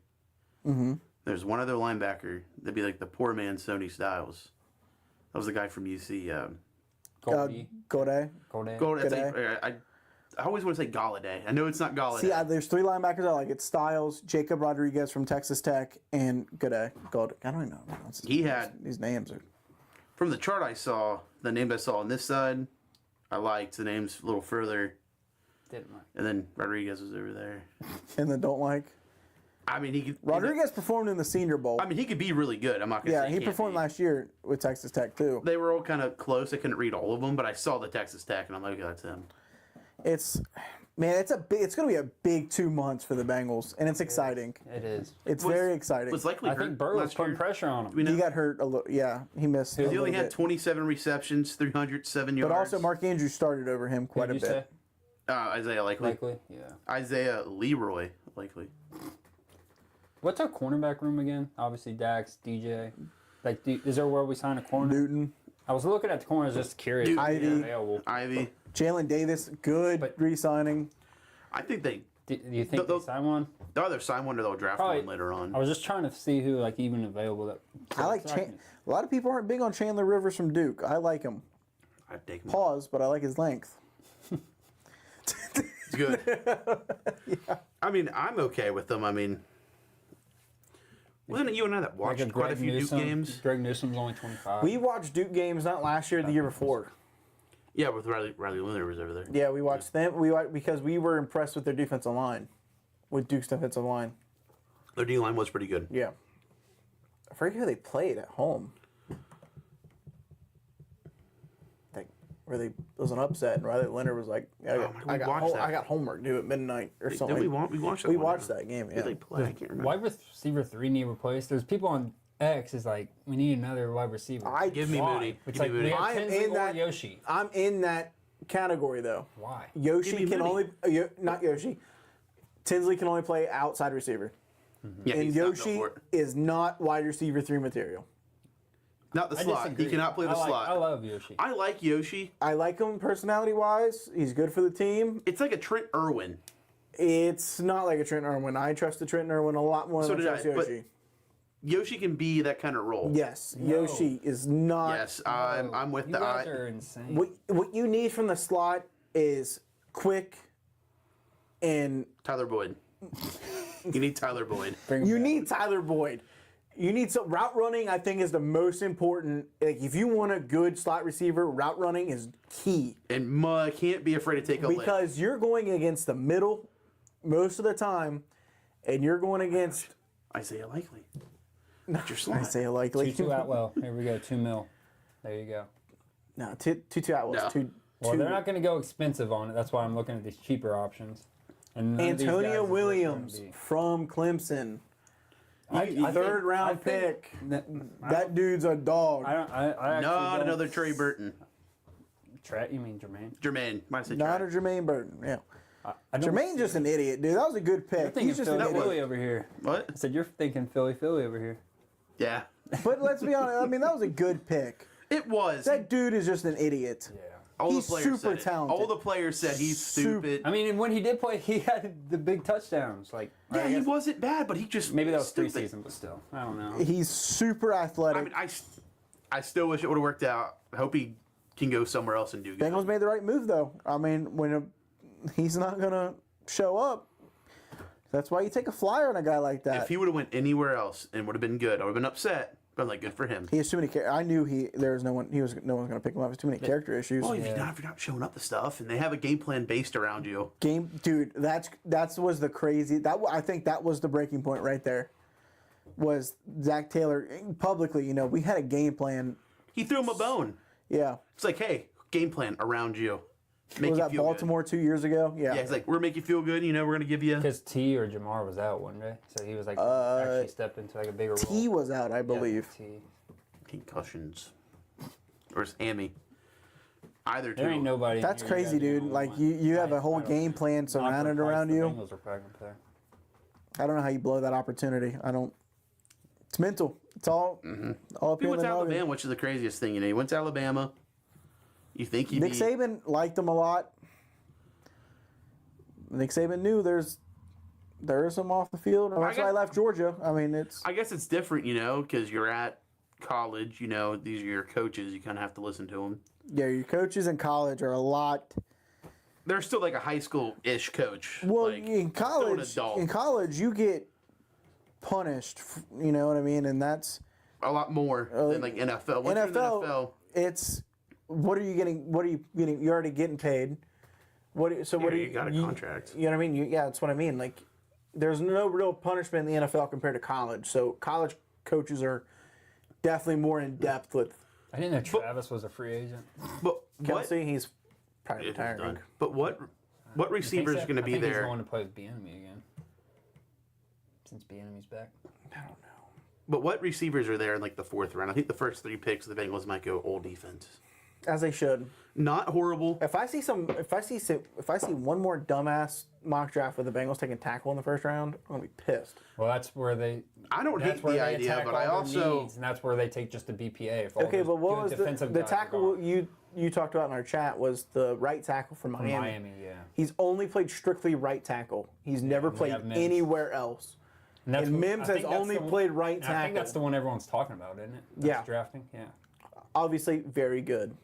There's one other linebacker. That'd be like the poor man Sony Styles. That was the guy from UC. Goldie. Goday. I always want to say Galladay. I know it's not Galladay. See, there's 3 linebackers I like. It's Styles, Jacob Rodriguez from Texas Tech, and Goday. I don't even know. He had, These names are. from the chart I saw, the names I saw on this side, I liked. The names a little further. Didn't like. And then Rodriguez was over there. And then don't like. I mean, he could. Rodriguez performed in the Senior Bowl. I mean, he could be really good. I'm not gonna say Yeah, he can't performed be. last year with Texas Tech too. They were all kind of close. I couldn't read all of them, but I saw the Texas Tech, and I'm like, okay, that's him. It's it's going to be a big 2 months for the Bengals, and it's exciting. It is. It's Was- very exciting. Was likely I hurt think Burrow's last putting year. pressure on him. We know. He got hurt a little. Yeah, he missed. He only had 27 receptions, 307 yards. But also, Mark Andrews started over him quite a Who'd you bit. say? Isaiah Likely. Likely. Yeah. Isaiah Leroy Likely. What's our cornerback room again? Obviously, Dax, DJ. Like, is there where we sign a corner? Newton, I was looking at the corners, just curious. Dude, if they're Ivy. available. Ivy. Jalen Davis, good But- re-signing. I think they Do you think they sign one? they'll either sign one or they'll draft Probably- one later on. I was just trying to see who, like, even available. That I like a lot of people aren't big on Chandler Rivers from Duke. I like him. I'd take him. Pause, but I like his length. It's good. I mean, I'm okay with them. I mean, wasn't it you and I that watched Like a quite a Greg few Duke Newsome. games? Greg Newsome's only 25. We watched Duke games not last year, the year before. Yeah, with Riley Leonard was over there. Yeah, we watched them. Because we were impressed with their defensive line, with Duke's defensive line. Their D line was pretty good. Yeah. I forget who they played at home. Like where it was an upset, and Riley Leonard was like, we watched that. I got homework due at midnight or Did something. we watched that. We one, watched huh? that game. Who Yeah. they play? I can't remember. Wide receiver 3 need replaced. There's people on X is like, we need another wide receiver. Give me Why? Moody. It's Give me like we Moody. have I'm Tinsley in or that- Yoshi. I'm in that category though. Why? Yoshi Give me can Moody. only not Yoshi. Tinsley can only play outside receiver, Yeah, and he's not built Yoshi for it. is not wide receiver 3 material. Not the I slot. He disagree. cannot play the slot. I love Yoshi. I like Yoshi. I like him personality wise. He's good for the team. It's like a Trent Irwin. It's not like a Trent Irwin. I trust the Trent Irwin a lot more So than did I I, trust but- Yoshi. Yoshi can be that kind of role. Yes, No. Yoshi is not. Yes, I'm with you the. guys are insane. What you need from the slot is quick, and Tyler Boyd. You need Tyler Boyd. Bring him you back. need Tyler Boyd. You need some route running. I think is the most important. Like if you want a good slot receiver, route running is key And can't be afraid to take a lick. because you're going against the middle most of the time, and you're going against Isaiah Likely. Not your slot. Isaiah Likely. Tutu Atwell. Here we go. $2 million. There you go. No, Tutu Atwell's No. too. Well, they're not going to go expensive on it. That's why I'm looking at these cheaper options. And none of these guys Antonio is what they're Williams gonna be. from Clemson. I Third think- round I think pick. that- That dude's a dog. I don't. I actually Not don't- another Trey Burton. Trey? You mean Jermaine? Jermaine. Might say Not a Trey. Jermaine Burton. Yeah. I don't Jermaine's just an idiot, dude. That was a good You're pick. thinking He's just an Philly, idiot. Philly over here. What? I said you're thinking Philly over here. Yeah. But let's be honest. I mean, that was a good pick. It was. That dude is just an idiot. Yeah. All he's the players super said it. talented. All the players said he's stupid. I mean, and when he did play, he had the big touchdowns. Like, Yeah, I he guess- wasn't bad, but he just Maybe that was stupid. preseason, but still, I don't know. He's super athletic. I mean, I still wish it would have worked out. I hope he can go somewhere else and do good. Bengals made the right move, though. I mean, he's not gonna show up. That's why you take a flyer on a guy like that. If he would have went anywhere else and would have been good, I would have been upset. I'm like, good for him. He has too many. I knew there was no one. No one's going to pick him up. There's too many character issues. Well, if you're not showing up to stuff, and they have a game plan based around you. Dude, that was the crazy. I think that was the breaking point right there. Was Zach Taylor publicly? We had a game plan. He threw him a bone. Yeah. It's like, hey, game plan around you. Make Was you that feel Baltimore 2 years ago? Yeah. Yeah, it's like, we're make you feel good. We're going to give you. Because T or Jamar was out one day, so he was like actually stepped into like a bigger role. T was out, I believe. Yeah, T. Concussions. Or it's Amy. Either two. There ain't nobody. That's here crazy, you guys dude. know Like what. you have a whole I don't- game plan not surrounded for around Price, the you. Bengals are probably gonna play. I don't know how you blow that opportunity. I don't. It's mental. It's all up He here in went the to noggin. Alabama, which is the craziest thing. He went to Alabama. You think he'd Nick be... Saban liked him a lot. Nick Saban knew there is some off the field. And that's why I left Georgia. I mean, it's I guess it's different, because you're at college. These are your coaches. You kind of have to listen to them. yeah. Your coaches in college are a lot. They're still like a high school-ish coach. Well, like, in college, still an adult. you get punished. You know what I mean? And that's A lot more than like NFL. Once you're in the NFL, it's what are you getting? What are you getting? You're already getting paid. What are you? you got a contract. You know what I mean? Yeah, that's what I mean. Like, there's no real punishment in the NFL compared to college. So college coaches are definitely more in depth with I didn't know Travis was a free agent. But Kelsey. He's probably It's retiring. done. But what receiver is going to be He's there? going to play with Bieniemy again. Since Bieniemy's back. I don't know. But what receivers are there in like the fourth round? I think the first 3 picks of the Bengals might go all defense. As they should. Not horrible. If I see one more dumbass mock draft with the Bengals taking tackle in the first round, I'm gonna be pissed. Well, that's where they. I don't That's hate where the they idea, attack but all I their also needs, and that's where they take just the BPA. If all Okay, those but what good was the defensive guys are tackle gone. you talked about in our chat was the right tackle from Miami. Miami, yeah. He's only played strictly right tackle. He's never we played have Mims. anywhere else. that's and who- Mims I has think that's only the one- played right I think that's tackle. the one everyone's talking about, isn't it? That's Yeah. Drafting, yeah. Obviously, very good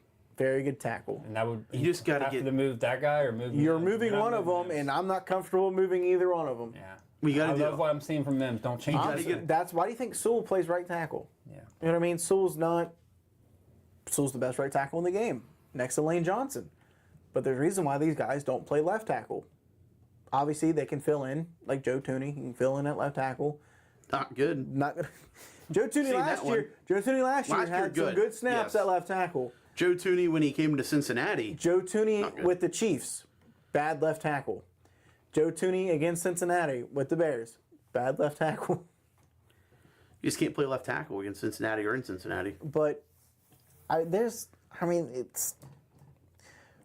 tackle. And that would You just gotta have get- to move that guy or move. You're Mims. moving You're not one of moving them, Mims. and I'm not comfortable moving either one of them. Yeah. we got I to do. love what I'm seeing from Mims. Don't change gotta it. get- That's why do you think Sewell plays right tackle? Yeah. You know what I mean? Sewell's the best right tackle in the game, next to Lane Johnson. But there's a reason why these guys don't play left tackle. Obviously, they can fill in, like Joe Tooney. He can fill in at left tackle. Not good. Not Joe Tooney Seen last that one. year. Joe Tooney last year Last year, had some good. good snaps Yes. at left tackle. Joe Tooney when he came to Cincinnati. Joe Tooney Not good. with the Chiefs, bad left tackle. Joe Tooney against Cincinnati with the Bears, bad left tackle. You just can't play left tackle against Cincinnati or in Cincinnati. But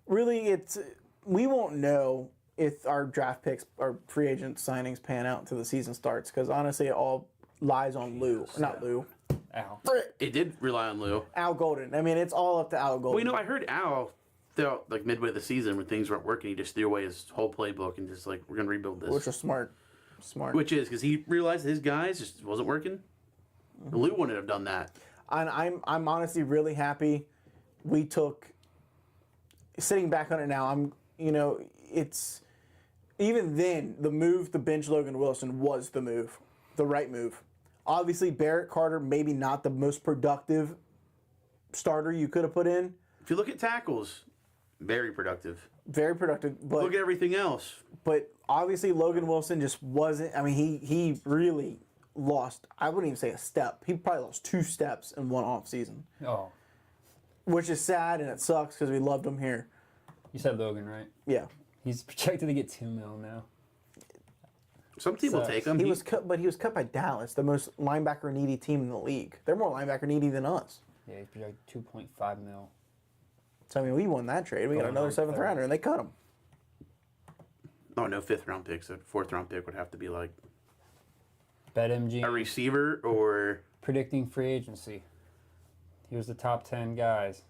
it's we won't know if our draft picks or free agent signings pan out until the season starts because honestly, it all lies on Ow. It did rely on Lou. Al Golden. I mean, it's all up to Al Golden. Well, I heard Al throughout like midway of the season when things weren't working, he just threw away his whole playbook and just like, we're gonna rebuild this. which is smart. Which is because he realized his guys just wasn't working. Lou wouldn't have done that. And I'm honestly really happy we took. Sitting back on it now, it's even then the move to bench Logan Wilson was the right move. Obviously, Barrett Carter maybe not the most productive starter you could have put in. If you look at tackles, very productive. Very productive, but Look at everything else. But obviously, Logan Wilson just wasn't. I mean, he really lost. I wouldn't even say a step. He probably lost 2 steps in one off season, Oh, which is sad and it sucks because we loved him here. you said Logan, right? Yeah, He's projected to get $2 million now. Some team will Sucks. take him. he was cut by Dallas, the most linebacker needy team in the league. They're more linebacker needy than us. Yeah, he's projected $2.5 million. So I mean, we won that trade. We got Going another on 7th third. rounder, and they cut him. Oh, no 5th round picks. A 4th round pick would have to be like BetMGM a receiver or predicting free agency. He was the top 10 guys.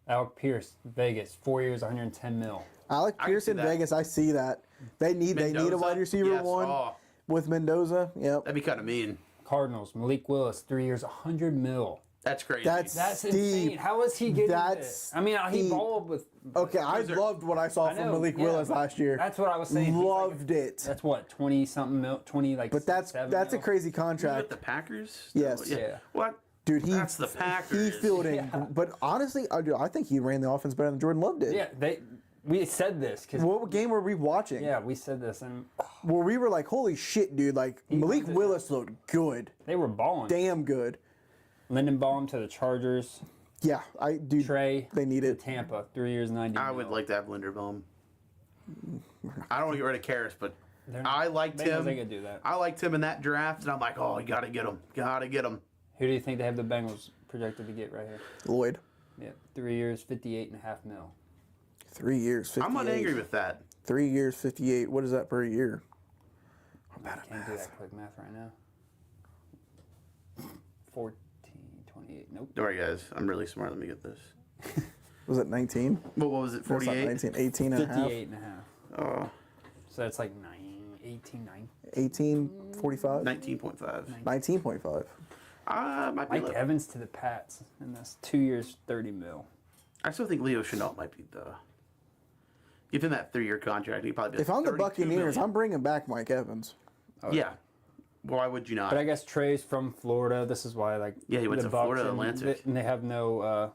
Alec Pierce, Vegas, 4 years, $110 million. Alec can Pierce see in that. Vegas, I see that. They need a Mendoza? wide receiver Yes. one Oh, with Mendoza. Yep. that'd be kind of mean. Cardinals, Malik Willis, 3 years, $100 million. That's crazy. That's That's steep. insane. How is he getting That's this? I mean, he steep. balled with. Okay, I Those are- loved what I saw I from know, Malik yeah, Willis but last year. That's what I was saying. He's like- Loved it. That's what 20 something mil, 20 like. But that's 7 a mil? crazy With contract. the Packers? Yes. Yeah. What? Dude, That's the Packers. He fielded, Yeah. but honestly, I think he ran the offense better than Jordan Love did. Yeah, we said this because What game were we watching? yeah, we said this and Where we were like, holy shit, dude! Like Malik runs it. Willis looked good, they were balling. damn good. Lindenbaum to the Chargers. Yeah, dude. Trey They need to it. Tampa, 3 years, 90 I would mil. like to have Linderbaum. I don't want to get rid of Karras, but They're not- I liked Bengals him. ain't gonna do that. I liked him in that draft, and I'm like, oh, you gotta get him. Gotta get him. Who do you think they have the Bengals projected to get right here? Lloyd, Yeah, 3 years, 58.5 mil. 3 years, 58. I'm not angry with that. 3 years, 58. What is that per year? I'm bad at Can't do math. that quick math right now. 14, 28. Nope. Don't worry, guys. I'm really smart. Let me get this. Was it 19? What was it? That's not 48? 19, 18 and a half. 58 and a half. Oh, So that's like 18, 9. 18, 45? 19.5. 19.5. Might be Mike low. Evans to the Pats, and that's 2 years, 30 mil. I still think Leo Chenault might be the. Give him that 3-year contract. He'd probably be If I'm the 32 Buccaneers, million. I'm bringing back Mike Evans. Yeah. Why would you not? But I guess Trey's from Florida. This is why, like, Yeah, he went the to Florida Bucs Atlantic. and they have no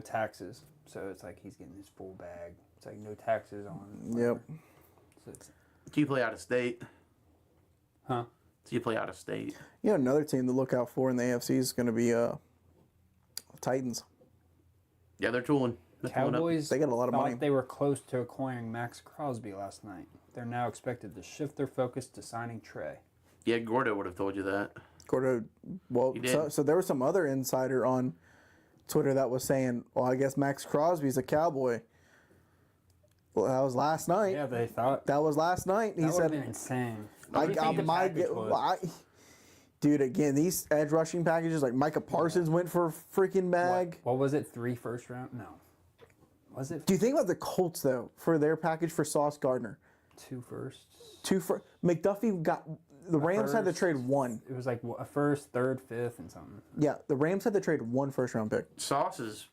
taxes, so it's like he's getting his full bag. It's like no taxes on. Yep. So it's, Do you play out of state? huh? Do you play out of state? You know, another team to look out for in the AFC is going to be Titans. Yeah, they're tooling. They're tooling up. Cowboys. They got a lot of thought money. They were close to acquiring Max Crosby last night. They're now expected to shift their focus to signing Trey. Yeah, Gordo would have told you that. Gordo, well, He did. so there was some other insider on Twitter that was saying, well, I guess Max Crosby's a Cowboy. Well, that was last night. Yeah, they thought That was last night. He that would have said, been insane. I What do you think the might package get. was? Dude, again, these edge rushing packages, like Micah Parsons went for a freaking bag. What was it? 3 first round? No. Was it Do you think about the Colts, though, for their package for Sauce Gardner? 2 firsts? McDuffie got. The Rams had to first. trade one. It was like a first, third, fifth, and something. Yeah, the Rams had to trade one first-round pick. Sauce is.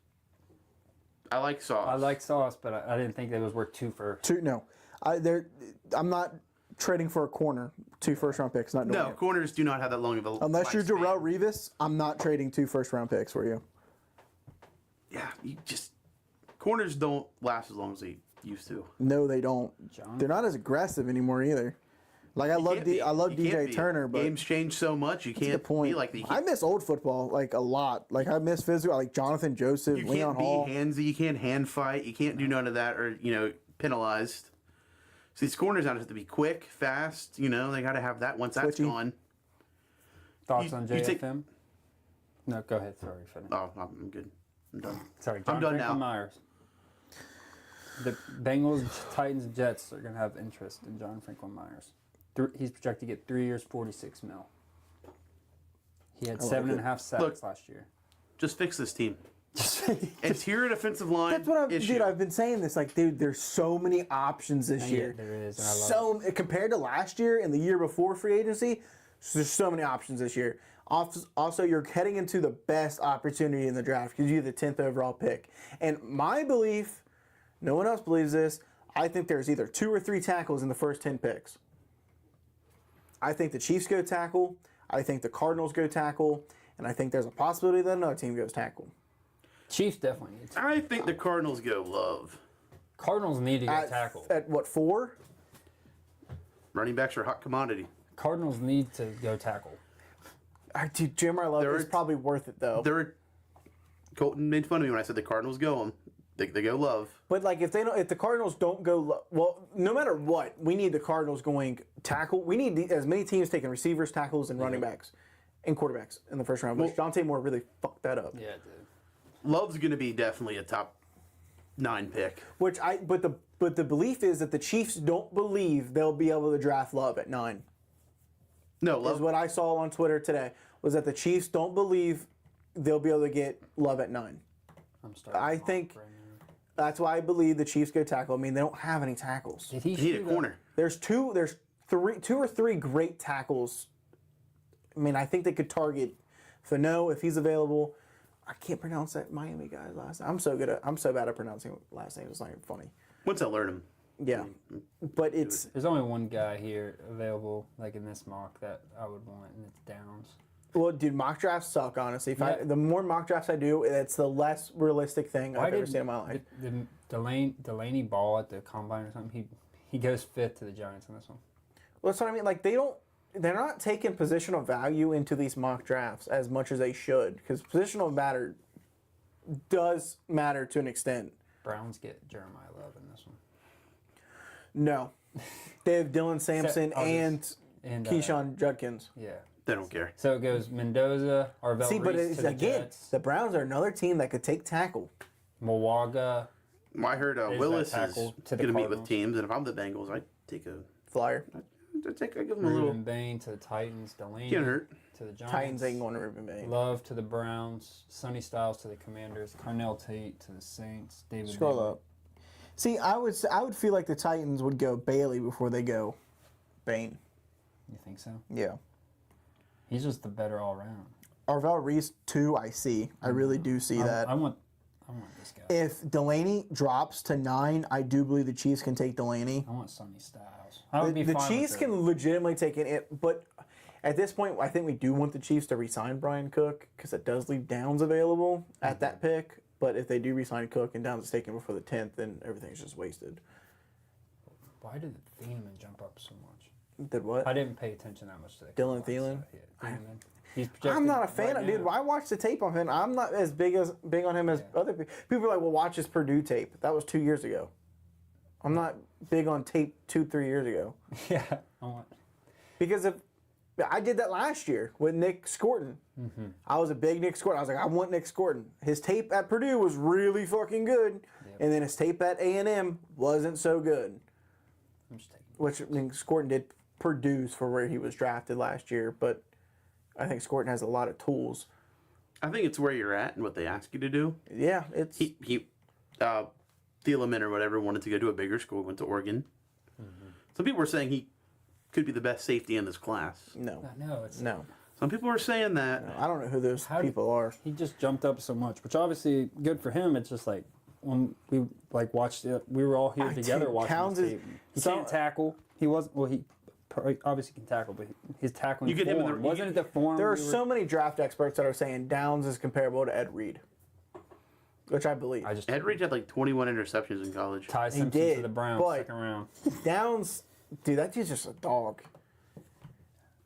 I like Sauce. I like Sauce, but I didn't think that was worth 2 firsts. Two, no. I'm not trading for a corner, 2 first-round picks. Not doing No, it. corners do not have that long of a. Unless you're lifespan. Jarrell Revis, I'm not trading 2 first-round picks for you. Yeah, you just. Corners don't last as long as they used to. No, they don't. John? They're not as aggressive anymore either. Like I love Can't be. I love You can't DJ be. Turner, but Games change so much. You that's can't the point. be like the. I miss old football like a lot. Like I miss physical. Like Jonathan Joseph, You Leon can't be Hall. handsy. You can't hand fight. You can't do none of that, or penalized. So these corners now have to be quick, fast. They got to have that once that's Twitchy. gone. Thoughts You- on you take- JFM? No, go ahead. Sorry, finish. Oh, I'm good. I'm done. Sorry, John done Franklin now. Myers. The Bengals, Titans, Jets are going to have interest in John Franklin Myers. He's projected to get 3 years, 46 mil. He had like 7.5 sacks Look. last year. Just fix this team. Interior defensive line. That's what issue. dude. I've been saying this. Like, dude, there's so many options this Yeah, year. there is, and I love Compared to last year and the year before free agency, there's so many options this year. Also, you're heading into the best opportunity in the draft because you have the 10th overall pick. And my belief, no one else believes this. I think there's either 2 or 3 tackles in the first 10 picks. I think the Chiefs go tackle. I think the Cardinals go tackle. And I think there's a possibility that another team goes tackle. Chiefs definitely need to. I think the Cardinals go Love. Cardinals need to get tackled. At what, 4? Running backs are a hot commodity. Cardinals need to go tackle. Dude, Jim, I love it. There It's are- probably worth it, though. Colton made fun of me when I said the Cardinals go them. They go Love. But like, if the Cardinals don't go, well, no matter what, we need the Cardinals going tackle. We need as many teams taking receivers, tackles, and running backs, and quarterbacks in the first round. But Dante Moore really fucked that up. Yeah, dude. Love's going to be definitely a top 9 pick. But the belief is that the Chiefs don't believe they'll be able to draft Love at 9. No, Is Love. what I saw on Twitter today. Was that the Chiefs don't believe they'll be able to get Love at 9. I'm starting. I off think right now. that's why I believe the Chiefs go tackle. I mean, they don't have any tackles. Did he You need a shoot corner. There's 2 or 3 great tackles. I mean, I think they could target Fano if he's available. I can't pronounce that Miami guy's last name. I'm so bad at pronouncing last names. It's not even funny. Once I learn him. Yeah, but it's There's only one guy here available, like in this mock, that I would want, and it's Downs. Well, dude, mock drafts suck, honestly. Yeah. The more mock drafts I do, it's the less realistic thing Why I've ever did seen in my life. Delaney Ball at the combine or something? He goes 5th to the Giants on this one. Well, that's what I mean. Like, they're not taking positional value into these mock drafts as much as they should, because positional matter does matter to an extent. Browns get Jeremiah Love in this one. No. They have Dylan Sampson and And Keyshawn Judkins. Yeah. They don't care. So it goes Mendoza, Arvell See, but Reese it's, to the again, Jets, the Browns are another team that could take tackle. Milwaga. I heard There's Willis that is tackle to going the to meet with Cardinals. teams, and if I'm the Bengals, I'd take a. Flyer. I give them a little. Ruben Bain to the Titans. Delaney Can't hurt. to the Giants. Titans ain't going to Ruben Bay. Love to the Browns. Sonny Styles to the Commanders. Carnell Tate to the Saints. David Scroll Bailey. up. See, I would feel like the Titans would go Bailey before they go Bain. You think so? Yeah. He's just the better all around. Arvell Reese, 2, I see. I really do see that. I want this guy. If Delaney drops to 9, I do believe the Chiefs can take Delaney. I want Sonny Styles. I would be The fine Chiefs with can legitimately take it, but at this point, I think we do want the Chiefs to re-sign Brian Cook because it does leave Downs available at that pick. But if they do re-sign Cook and Downs is taken before the 10th, then everything's just wasted. Why did Thieneman jump up so much? Did what? I didn't pay attention that much to that. Dylan Thielen? Yeah, Thieneman. He's I'm not a projected fan right of dude. now. I watched the tape on him. I'm not as big on him as other people. People are like, well, watch his Purdue tape. That was 2 years ago. I'm not big on tape 2-3 years ago. Yeah, I want. Because I did that last year with Nick Scorton. Mm-hmm. I was a big Nick Scorton. I was like, I want Nick Scorton. His tape at Purdue was really fucking good, and then his tape at A&M wasn't so good. I'm just taking. Which I mean, Scorton did produce for where he was drafted last year, but I think Scorton has a lot of tools. I think it's where you're at and what they ask you to do. Yeah, it's Thieleman or whatever wanted to go to a bigger school, went to Oregon. Mm-hmm. Some people were saying he could be the best safety in this class. no. It's No. Some people were saying that. I don't know who those people are. He just jumped up so much, which obviously good for him. It's just like when we like watched it, we were all here together think watching Towns this is- tape. He so- can't tackle. He wasn't. Well, he obviously can tackle, but his tackling You get him in form the- wasn't it the form. There are we were- so many draft experts that are saying Downs is comparable to Ed Reed, which I believe. I just Ed Reed had like 21 interceptions in college. Ty Simpson did, to the Browns but- second round. Downs, dude, that dude's just a dog.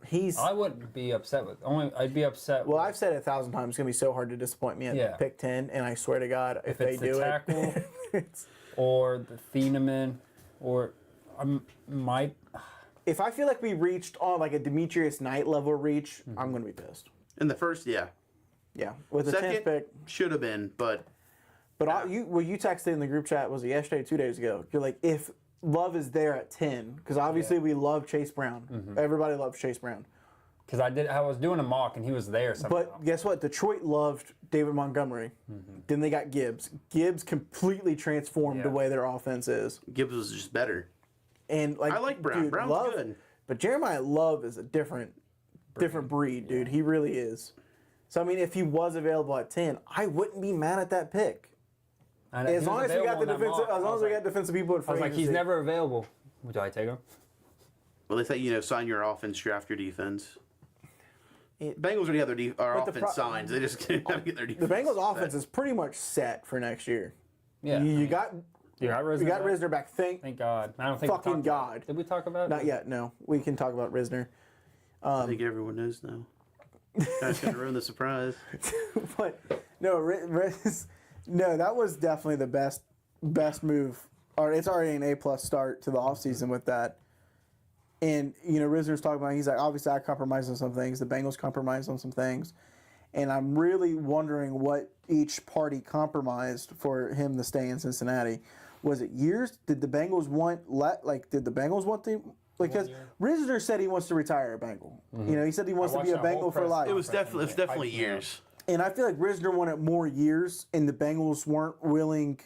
He's I wouldn't be upset with. I'd be upset. well. I've said it 1,000 times. It's gonna be so hard to disappoint me at Yeah. pick 10, and I swear to God, if they it's the do tackle, it, it's, or the Thieneman, or my. if I feel like we reached on like a Demetrius Knight level reach, I'm gonna be pissed. In the first, yeah. Yeah, with the 10th Second, pick. should have been, but But you texted in the group chat, was it yesterday or 2 days ago? You're like, if Love is there at 10, because obviously we love Chase Brown. Everybody loves Chase Brown. Because I was doing a mock and he was there somehow. But guess what? Detroit loved David Montgomery. Then they got Gibbs. Gibbs completely transformed the Yeah. way their offense is. Gibbs was just better. And like I like Brown. dude, Brown's Love, good. But Jeremiah Love is a different breed, dude. He really is. So I mean, if he was available at 10, I wouldn't be mad at that pick. And As he long was as we got available the in that defensive, mock. as long as we got defensive people in I free was like, he's agency. never available. Do I take him? Well, they say, sign your offense, draft your defense. It- Bengals already have our But the offense signs. They just have to get their The defense. Bengals offense is pretty much set for next year. Yeah. You got Risner. you got back? Risner back. Thank God. I don't think we fucking talked about God. it. Did we talk about it? Not yet. No, we can talk about Risner. I think everyone knows now. That's going to ruin the surprise. But no, no, that was definitely the best move. Or it's already an A+ start to the offseason with that. And Risner's talking about, he's like, obviously I compromised on some things. The Bengals compromised on some things. And I'm really wondering what each party compromised for him to stay in Cincinnati. Was it years? Did the Bengals want did the Bengals want the because Risner said he wants to retire a Bengal. He said he wants to be a watched that whole Bengal for press life. It was definitely Hyped me up. years. And I feel like Risner wanted more years, and the Bengals weren't willing.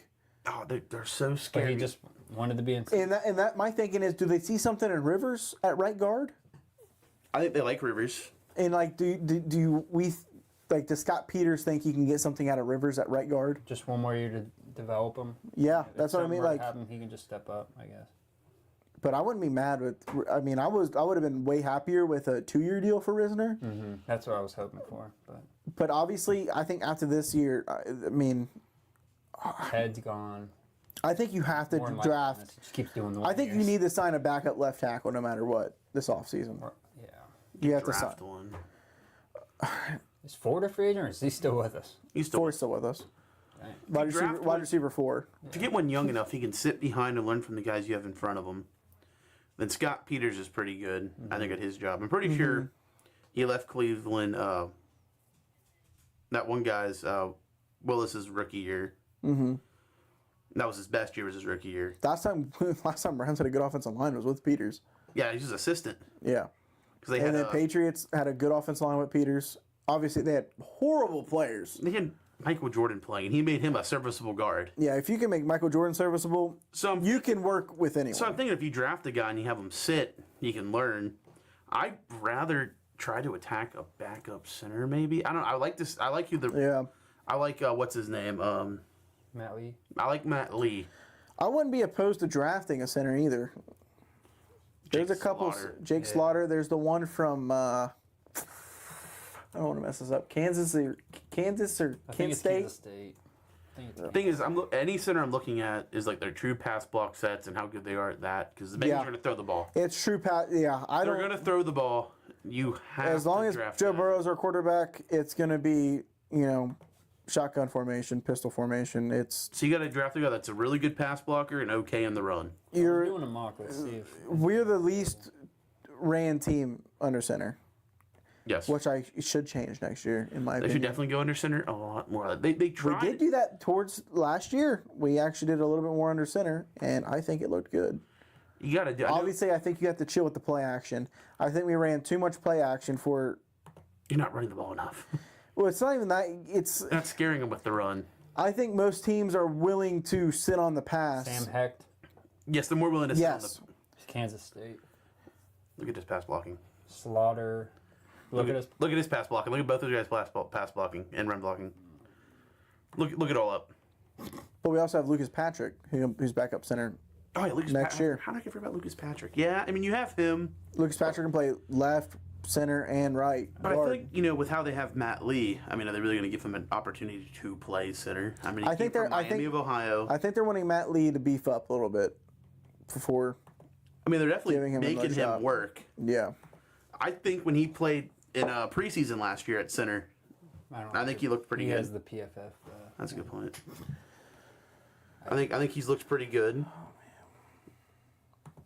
Oh, they're so But scary. he just wanted to be in. And that my thinking is, do they see something in Rivers at right guard? I think they like Rivers. And does Scott Peters think he can get something out of Rivers at right guard? Just one more year to develop him. Yeah, If that's what I something mean. were to Like, happen, he can just step up, I guess. But I wouldn't be mad with. I mean, I would have been way happier with a 2-year deal for Risner. Mm-hmm. That's what I was hoping for. But obviously, I think after this year, I mean, Head's gone. I think you have to More than draft. likely, just keeps doing the I think you years. need to sign a backup left tackle no matter what this offseason. Yeah. You have to sign. Draft one. Is Ford a free agent or is he still with us? He's still. Four's still with us. Dang. Draft Wide receiver 4. If you get one young enough, he can sit behind and learn from the guys you have in front of him. Then Scott Peters is pretty good, I think, at his job. I'm pretty sure he left Cleveland. That one guy's Willis's rookie year. Mm-hmm. That was his best year. Was his rookie year. Last time Browns had a good offensive line was with Peters. Yeah, he's his assistant. Yeah. Because they And had then Patriots had a good offensive line with Peters. Obviously, they had horrible players. they had Michael Jordan playing, and he made him a serviceable guard. Yeah, if you can make Michael Jordan serviceable, So you can work with anyone. So I'm thinking if you draft a guy and you have him sit, you can learn. I'd rather try to attack a backup center, maybe. I don't. I like this. I like you. Yeah. I like what's his name. Matt Lee. I like Matt Lee. I wouldn't be opposed to drafting a center either. There's Jake a couple. Slaughter. Jake Slaughter. There's the one from. I don't want to mess this up. Kansas or Kent Kansas State. State. I think it's Thing is, any center I'm looking at is like their true pass block sets and how good they are at that. Because the Bengals Yeah. are going to throw the ball. It's true, Pat. Yeah, I They're don't. going to throw the ball. You have As long to as draft Joe that. Burrow's our quarterback, it's going to be shotgun formation, pistol formation. It's So you got to draft a guy that's a really good pass blocker and okay in the run. We're you're doing a mock. Let's see if we're the least ran team under center, Yes. which I should change next year in my They should opinion. definitely go under center a lot more. They We tried. did do that towards last year. We actually did a little bit more under center, and I think it looked good. You got to do. Obviously, I think you have to chill with the play action. I think we ran too much play action for. You're not running the ball enough. Well, it's not even that. It's. Not scaring them with the run. I think most teams are willing to sit on the pass. Sam Hecht, Yes, they're more willing to sit on Yes. Kansas State, Look at this pass blocking. Slaughter. Look at us. Look at his pass blocking. Look at both of you guys pass blocking and run blocking. Look it all up. But we also have Lucas Patrick, who's backup center. Oh yeah, Lucas Next year. How did I forget about Lucas Patrick? Yeah, I mean you have him, Lucas Patrick can play left, center, and right. but I guard. feel like with how they have Matt Lee, I mean, are they really going to give him an opportunity to play center? I mean, I think they're. Miami of Ohio. I think they're wanting Matt Lee to beef up a little bit before. I mean, they're definitely giving him making another him shot. work. Yeah. I think when he played in preseason last year at center, I think he looked pretty He good. has the PFF. That's a good point. I think he's looked pretty good.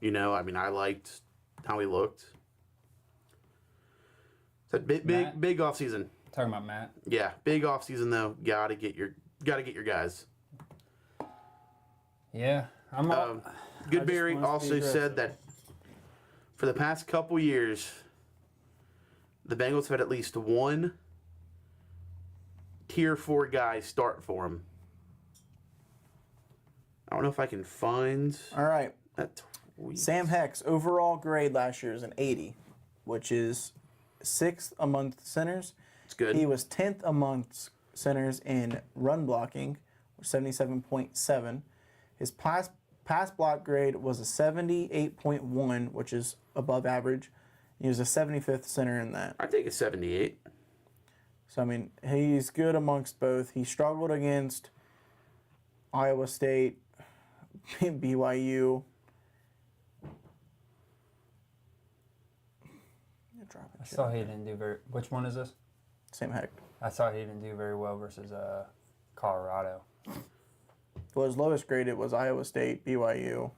I mean, I liked how he looked. So big off season. Talking about Matt. Yeah, big off season though. Gotta get your guys. Yeah, I'm all. Goodberry wanna also be said that for the past couple years, the Bengals have had at least one tier 4 guy start for him. I don't know if I can find All right. that tweet. Sam Heck's overall grade last year is an 80, which is 6th among centers. It's good. He was 10th amongst centers in run blocking, 77.7. His pass block grade was a 78.1, which is above average. He was a 75th center in that. I think it's 78. So, I mean, he's good amongst both. He struggled against Iowa State, BYU. I saw he didn't do very. Which one is this? Sam Heck. I saw he didn't do very well versus Colorado. Well, his lowest graded was Iowa State, BYU.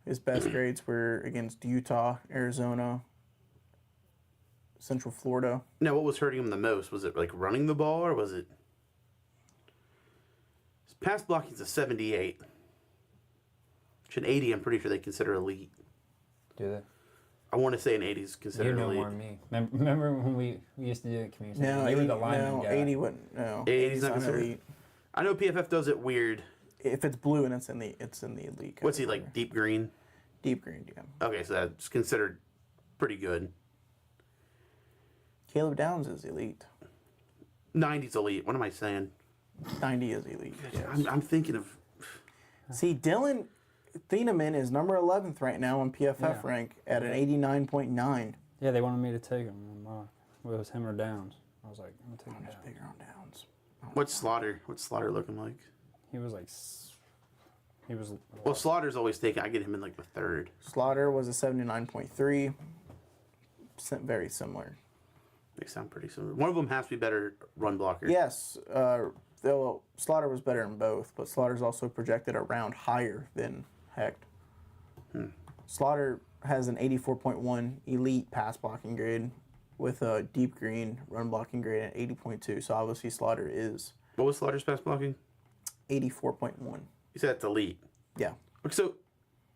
His best grades were against Utah, Arizona, Central Florida. Now, what was hurting him the most? Was it like running the ball, or was it? His pass blocking's a 78. Which an 80, I'm pretty sure they consider elite. Do they? I want to say an 80 is You considered know elite. more than me. Remember when we used to do it at community? No, you 80, were the lineman guy. 80 wouldn't. No, 80's not not considered. elite. I know PFF does it weird. If it's blue and it's in the elite. What's he category. like? Deep green. Deep green, yeah. Okay, so that's considered pretty good. Caleb Downs is elite. 90's elite. What am I saying? 90 is elite. Yes. I'm thinking of. See, Dylan, Thieneman is number 11th right now on PFF Yeah. rank at an 89.9. Yeah, they wanted me to take him. It was him or Downs. I was like, I'm gonna take him Much down. bigger on Downs. What's Slaughter? What's Slaughter looking like? He was like, he was. Well, Slaughter's always taken. I get him in like the third. Slaughter was a 79.3. Very similar. They sound pretty similar. One of them has to be better run blocker. Yes, though Slaughter was better in both, but Slaughter's also projected a round higher than Hecht. Slaughter has an 84.1 elite pass blocking grade with a deep green run blocking grade at 80.2. So obviously Slaughter is What was Slaughter's pass blocking? 84.1. You said that's elite. Yeah. So,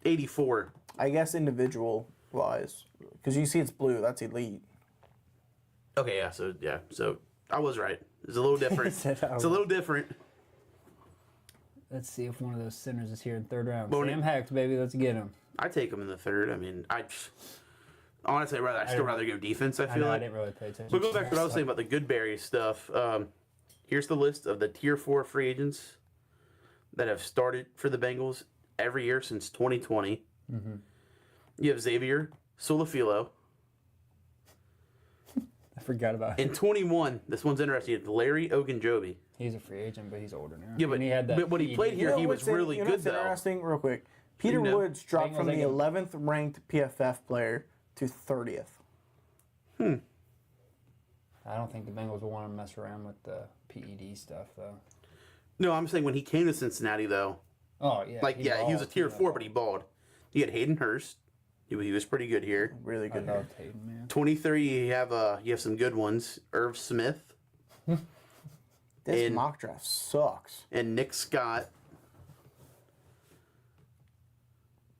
84. I guess individual wise, because you see it's blue, that's elite. Okay, yeah. So I was right. It's a little different. Said I It's a little different. Let's see if one of those sinners is here in third round. Well, Sam Hecht, baby, let's get him. I take him in the third. I mean, honestly, I still rather go defense. I I feel know, I like. didn't really pay attention. But go back to what I was saying about the Goodberry stuff. Here's the list of the Tier 4 free agents that have started for the Bengals every year since 2020. Mm-hmm. You have Xavier Solifilo. I forgot about him. In 21, this one's interesting. It's Larry Ogunjobi. He's a free agent, but he's older now. Yeah, but, And he had that but when he PED. played here, he was what's really you know good, what's though. interesting, real quick. Peter You know, Woods dropped Bengals from the ain't 11th ranked PFF player to 30th. I don't think the Bengals will want to mess around with the PED stuff, though. No, I'm saying when he came to Cincinnati, though, Oh, yeah. he was a Tier 4, but he balled. You had Hayden Hurst. He was pretty good here. Really I good. here. love Hayden, man. 23, you have some good ones. Irv Smith This and- mock draft sucks. and Nick Scott.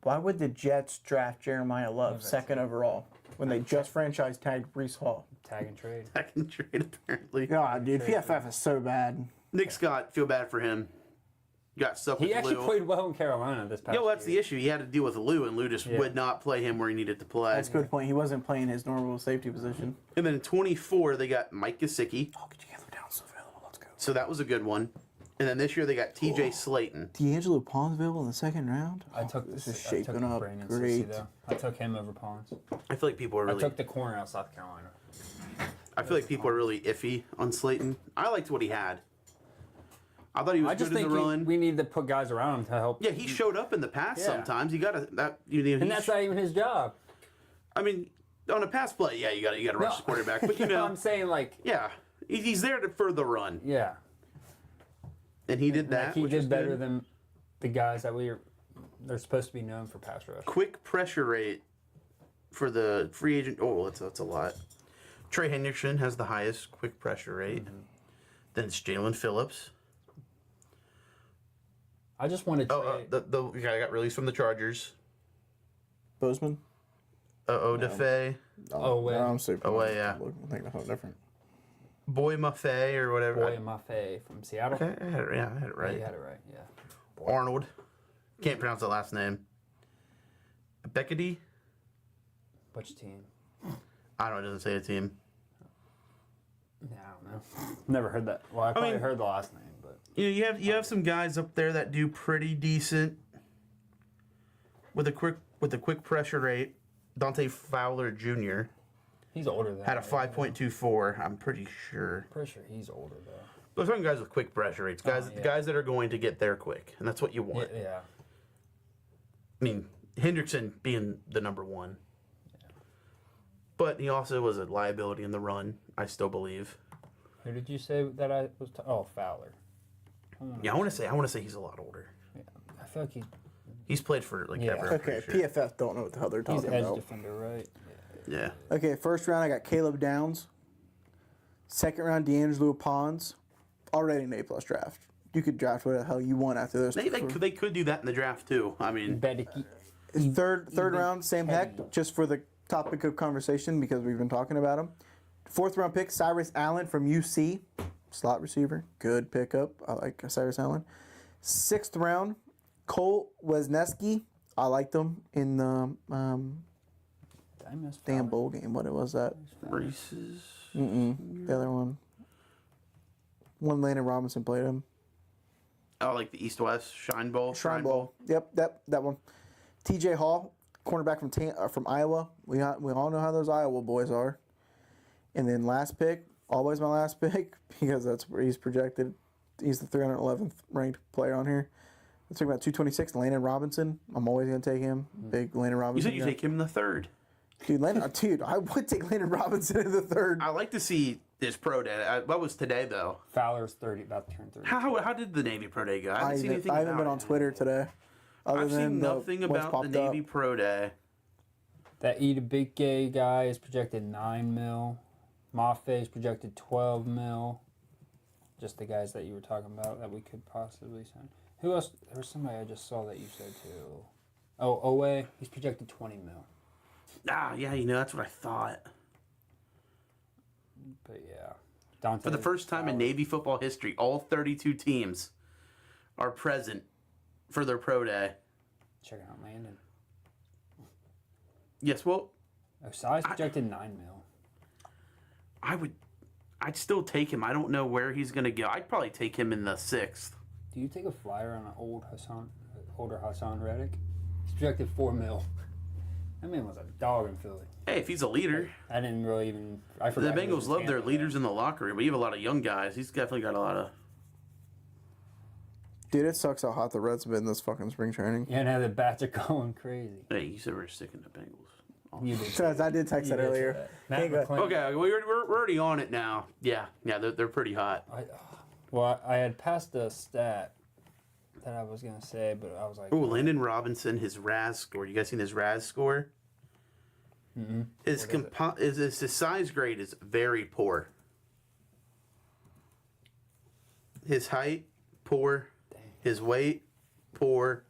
Why would the Jets draft Jeremiah Love second overall when they just franchise tagged Brees Hall? Tag and trade. I can trade, apparently. God, dude, PFF is so bad. Nick Scott, feel bad for him. Got stuck He with actually Lou. played well in Carolina this past Yeah, well, that's year. the issue. He had to deal with Lou, and Lou just would not play him where he needed to play. That's a good point. He wasn't playing his normal safety position. And then in 24, they got Mike Gesicki. Oh, could you get him down so available? Let's go. So that was a good one. And then this year, they got TJ Slayton. D'Angelo Ponsville in the second round? I took This this. is I shaping took up Brandon great. Cincy, though. I took him over Pons. I feel like people are I really. took the corner out of South Carolina. I feel like people are really iffy on Slayton. I liked what he had. I thought he was I just good in think the run. we need to put guys around him to help. Yeah, he showed up in the pass Yeah. sometimes. You gotta And that's not even his job. I mean, on a pass play, yeah, you gotta rush the quarterback. But you know, I'm saying, like, yeah, he's there for the run, yeah. and he did that. Like, he which was did better good. than the guys that they're supposed to be known for pass rush. Quick pressure rate for the free agent. Oh, that's a lot. Trey Hendrickson has the highest quick pressure rate. Then it's Jalen Phillips. I just wanted to Oh, the guy got released from the Chargers. Bozeman? Odafe, Oh, wait. I'm super. Oh, wait, yeah. I'm thinking of something different. Boy Maffei or whatever. Boy Maffei from Seattle. Okay, I had it Yeah, right. you had it right, yeah. Arnold. Can't pronounce the last name. Beckety? Which team? I don't know, it doesn't say a team. Yeah, I don't know. Never heard that. Well, I probably mean- heard the last name, but You know, you have some guys up there that do pretty decent with a quick pressure rate. Dante Fowler Jr. he's older than had a me. 5.24. I'm pretty sure. Pretty sure he's older though. But some guys with quick pressure rates, guys yeah. guys that are going to get there quick, and that's what you want. Yeah. I mean, Hendrickson being the number one. But he also was a liability in the run, I still believe. Who did you say that I was? Oh, Fowler. Yeah, I want to say he's a lot older. Yeah. I feel like He's played for like Yeah. ever. I'm Okay, pretty sure. PFF don't know what the hell they're he's talking edge about. defender, right? Yeah. Okay, first round I got Caleb Downs. Second round D'Angelo Pons. Already an A+ draft. You could draft whatever the hell you want after this. They could do that in the draft too. I mean, Bedicki. Third round, Sam Heavy. Hecht, just for the topic of conversation because we've been talking about him. Fourth round pick, Cyrus Allen from UC, slot receiver, good pickup. I like Cyrus Allen. Sixth round, Cole Wisniewski. I liked him in the I missed damn Fowler. bowl game. What was that? Reese's. The other one. Landon Robinson played him. Oh, like the East-West Shine Bowl. Shrine Bowl. Yep, that one. T.J. Hall, cornerback from Iowa. We all know how those Iowa boys are. And then last pick, always my last pick, because that's where he's projected. He's the 311th ranked player on here. Let's talk about 226, Landon Robinson. I'm always going to take him. Big Landon You Robinson. said you take him in the third. Dude, I would take Landon Robinson in the third. I like to see his pro day. What was today, though? Fowler's 30, about to turn 30. How did the Navy pro day go? I haven't seen anything I haven't about been on it. Twitter today. I've seen nothing what's about the popped Navy up. pro day. That Eda Big Gay guy is projected 9 mil. Mafe is projected 12 mil. Just the guys that you were talking about that we could possibly sign. Who else? There was somebody I just saw that you said too. Oh, Owe, he's projected 20 mil. Ah, yeah, that's what I thought. But yeah. Dante For the first time in Fowler. Navy football history, all 32 teams are present for their pro day. Check out Landon. Yes, well, Osai's projected 9 mil. I'd still take him. I don't know where he's going to go. I'd probably take him in the 6th. Do you take a flyer on an older Hassan Reddick? He's projected 4 mil. That man was a dog in Philly. Hey, if he's a leader, I didn't really even. I the forgot. he was Bengals in love their Tampa. leaders in the locker room. But you have a lot of young guys. He's definitely got a lot of. Dude, it sucks how hot the Reds have been this fucking spring training. Yeah, now the bats are going crazy. Hey, you said we're sick of the Bengals. You did. Guys, I did text You that did earlier. say that. Matt Hey, McClain. Okay, we're already on it now. Yeah, they're pretty hot. I had passed a stat that I was gonna say, but I was like, Oh, Landon Robinson, his RAS score. You guys seen his RAS score? mm-hmm. His size grade is very poor. His height, poor. His weight, poor.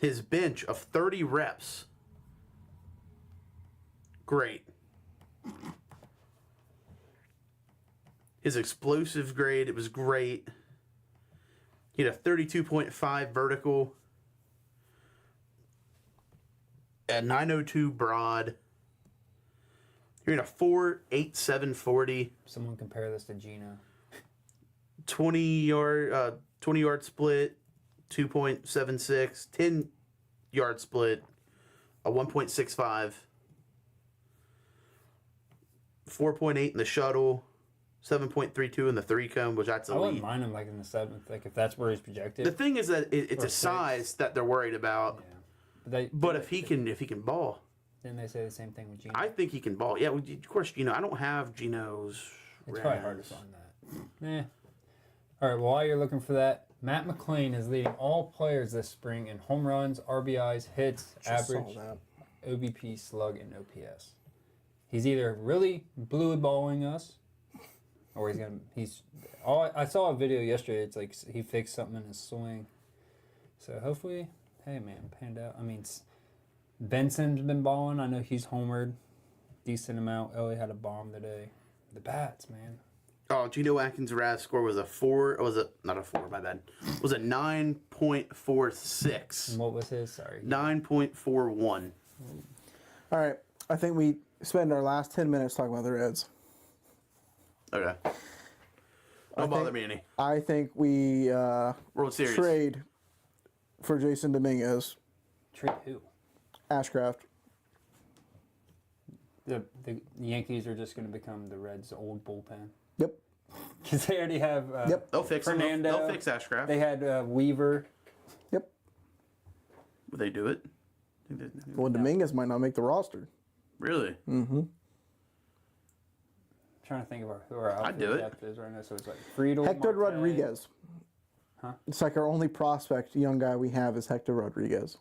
His bench of 30 reps, great. His explosive grade, it was great. He had a 32.5 vertical, a 902 broad. You're in a 4.87 40. Someone compare this to Gino. 20 yard split, 2.76, 10 yard split, a 1.65, 4.8 in the shuttle, 7.32 in the 3-cone, which that's I wouldn't elite. mind him like in the 7th, like if that's where he's projected. The thing is that it's Or a 6th. size that they're worried about. Yeah. But if he can ball, Didn't they say the same thing with Gino? I think he can ball. Yeah, well, of course, I don't have Gino's. It's probably hard to find that. All right, well, while you're looking for that, Matt McClain is leading all players this spring in home runs, RBIs, hits, average, OBP, slug, and OPS. He's either really blue balling us, or I saw a video yesterday. It's like he fixed something in his swing. So hopefully, hey man, panned out. I mean, Benson's been balling. I know he's homered decent amount. Ellie had a bomb today. The bats, man. Oh, Geno Atkins' RAS score was a 4. Or was it not a 4? My bad. It was a 9.46. And what was his? Sorry. 9.41. All right. I think we spend our last 10 minutes talking about the Reds. Okay. Don't bother me any. I think we World Series. trade for Jason Dominguez, Trade who? Ashcraft. The Yankees are just going to become the Reds' old bullpen. Yep. Because they already have Yep. They'll fix him. Fernando. They'll fix Ashcraft. They had Weaver. Yep. Would they do it? Well, Dominguez might not make the roster. Really? Mm-hmm. I'm trying to think of who our I'd do outfield it. depth is right now. So it's like Friedel, Hector Marte. Rodriguez. Huh? It's like our only prospect, young guy we have is Hector Rodriguez.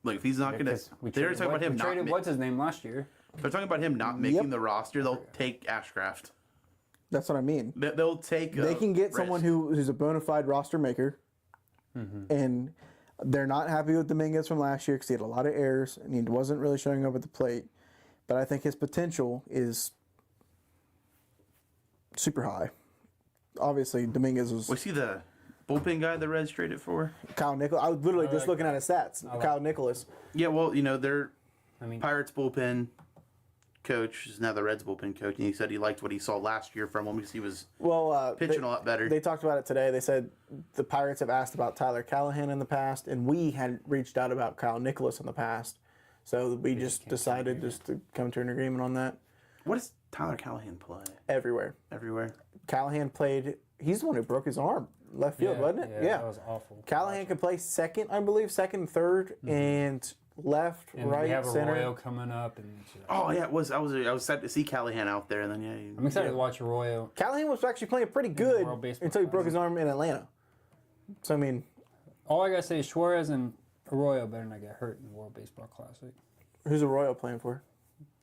Like if he's not going to, Because we they're traded talking about him we not. traded what's his name last year. They're talking about him not making the roster. They'll take Ashcraft. That's what I mean. They'll take. They can get risk. someone who's a bona fide roster maker, and they're not happy with Dominguez from last year because he had a lot of errors and he wasn't really showing up at the plate. But I think his potential is super high. Obviously, Dominguez was Was he the bullpen guy the Reds traded for? Kyle Nicholas. I was literally just looking at his stats. Kyle Nicholas. Yeah, well, they're I mean, Pirates bullpen coach is now the Reds bullpen coach, and he said he liked what he saw last year from him because he was Well, pitching a lot better. They talked about it today. They said the Pirates have asked about Tyler Callahan in the past, and we had reached out about Kyle Nicholas in the past. So we just decided just to come to an agreement on that. What does Tyler Callahan play? Everywhere. Everywhere. Callahan played. He's the one who broke his arm left field, wasn't it? Yeah, that was awful. Callahan could play second, I believe, second, third, and left, And right, we have center. Arroyo coming up, and Oh yeah, it was. I was sad to see Callahan out there, and then I'm excited to watch Arroyo. Callahan was actually playing pretty good World Baseball until he broke Classic. his arm in Atlanta. So I mean, All I gotta say is Suarez and Arroyo better not get hurt in the World Baseball Classic. who's Arroyo playing for?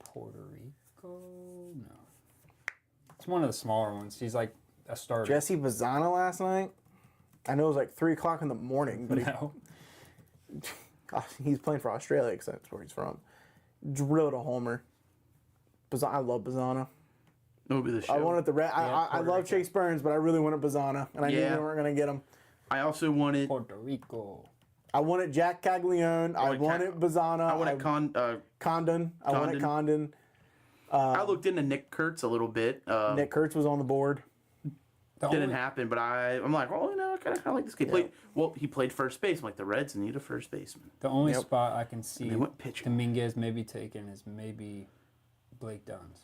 Puerto Rico? No. It's one of the smaller ones. He's like a starter. Jesse Bazzana last night. I know it was like 3:00 in the morning, but No. he's playing for Australia because that's where he's from. Drilled a homer. I love Bazzana. It would be the show. I wanted the red. I Puerto love Rico. Chase Burns, but I really wanted Bazzana, and I knew Yeah. we weren't going to get him. I also wanted. Puerto Rico. I wanted Jack Caglione. I wanted Bazzana. I wanted Condon. I wanted Condon. I looked into Nick Kurtz a little bit. Nick Kurtz was on the board. Didn't happen, but I'm like, oh, you know, I kind of like this kid. He played first base. I'm like, the Reds need a first baseman. The only Yep. spot I can see They went pitching. Dominguez maybe taking is maybe Blake Dunn's.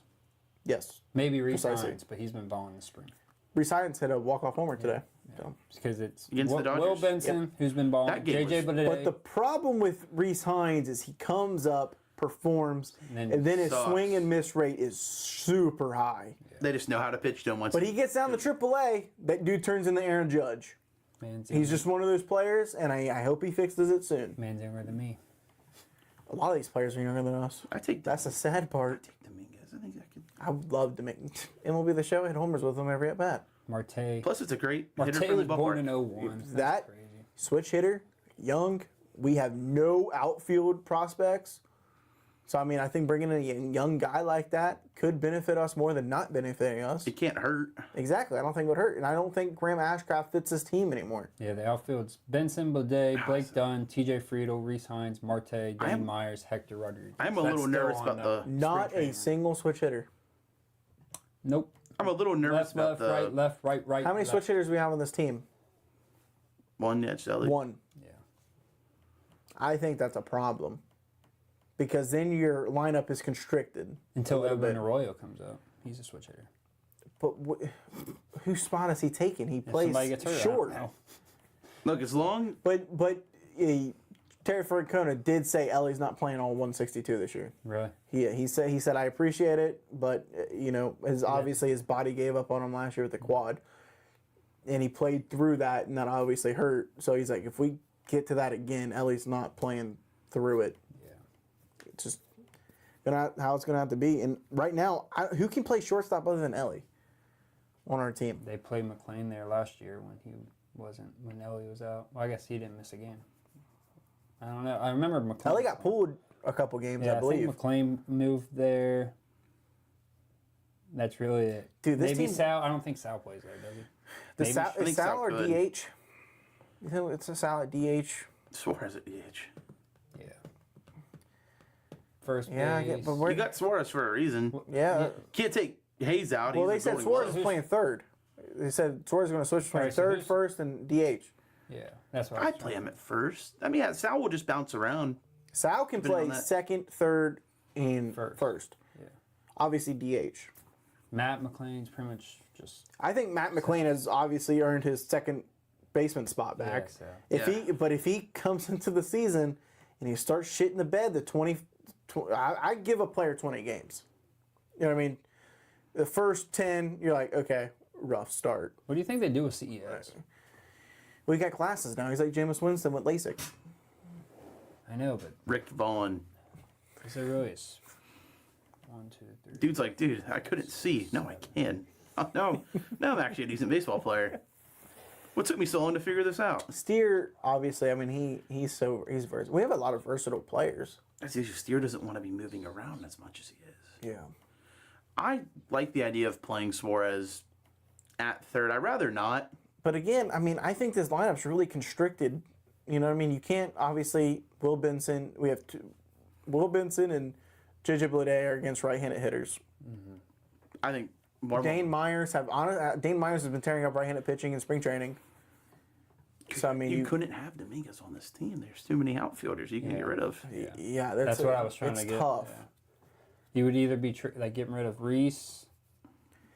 Yes. Maybe Precisely. resigns, but he's been balling this spring. Reese Hines hit a walk-off homer today. So. Because it's Against the Will Dodgers? Benson, who's been balling. That game JJ was- But the Bleday. problem with Reese Hines is he comes up, performs, And and then his sucks. swing and miss rate is super high. They just know how to pitch to him once. But he gets down to AAA, that dude turns into Aaron Judge. He's just one of those players, and I hope he fixes it soon. man's younger than me. A lot of these players are younger than us. I take That's the sad part. Dominguez. I think I could. I would love to make MLB The Show hit homers with him every at bat. Marte. Plus, it's a great Marte hitter-friendly was born in ballpark. 01. That's That- crazy. Switch hitter, young. We have no outfield prospects. So, I mean, I think bringing in a young guy like that could benefit us more than not benefiting us. It can't hurt. Exactly. I don't think it would hurt. And I don't think Graham Ashcraft fits this team anymore. Yeah, the outfield's Benson, Bleday, Blake Dunn, TJ Friedel, Reese Hines, Marte, Danny Myers, Hector Rodriguez. I'm a That's little still nervous on, about the. Not spring a training. single switch hitter. Nope. I'm a little nervous Left, about left, the right, left, right. How many left. switch hitters do we have on this team? one edge Ellie. One. Yeah. I think that's a problem. Because then your lineup is constricted. Until a little Edwin bit. Arroyo comes up. He's a switch hitter. But whose spot is he taking? He plays Somebody gets hurt. I don't short. know. Look, as long But Terry Francona did say Ellie's not playing all 162 this year. Really? He said I appreciate it, but obviously his body gave up on him last year with the quad, and he played through that, and that obviously hurt. So he's like, if we get to that again, Ellie's not playing through it. Yeah. It's just how it's gonna have to be. And right now, who can play shortstop other than Ellie on our team? They played McLean there last year when Ellie was out. Well, I guess he didn't miss a game. I don't know. I remember McLean. Ellie got pulled a couple games, Yeah, I believe. think McLean moved there. That's really it. Dude, this Maybe team- Sal. I don't think Sal plays there, does he? Maybe. I Is think Sal Sal or could. DH? You think it's a Sal at DH? Suarez at DH. Yeah. First base. Yeah, I get, but You we're, got Suarez for a reason. yeah. Can't take Hayes out. Well, they He's said the Suarez only is one. playing third. They said Suarez is going to switch between Alright, so third, who's- first, and DH. Yeah, that's what I'd play him at first. I mean, yeah, Sal will just bounce around. Sal can Depending play on that. second, third, and first. Yeah. Obviously, DH. Matt McLean's pretty much just. I think Matt McLean has obviously earned his second baseman spot back. so. If he comes into the season and he starts shitting the bed, I'd give a player 20 games. You know what I mean? The first 10, you're like, okay, rough start. What do you think they do with CES? We got glasses now. He's like Jameis Winston with LASIK. I know, but Rick Vaughn. is there really? 1, 2, 3. Dude's like, dude, I couldn't see. No, I can. Oh, no, now I'm actually a decent baseball player. What took me so long to figure this out? Steer, obviously, I mean, he's versatile. We have a lot of versatile players. That's the issue. Steer doesn't want to be moving around as much as he is. Yeah. I like the idea of playing Suarez at third. I'd rather not. But again, I mean, I think this lineup's really constricted. You know what I mean? You can't, obviously, Will Benson, we have Will Benson and JJ Bleday are against right-handed hitters. I think Dane Myers has been tearing up right-handed pitching in spring training. So I mean, you couldn't have Dominguez on this team. There's too many outfielders you can get rid of. yeah, That's what I was trying to get. It's tough. Yeah. You would either be like getting rid of Reese.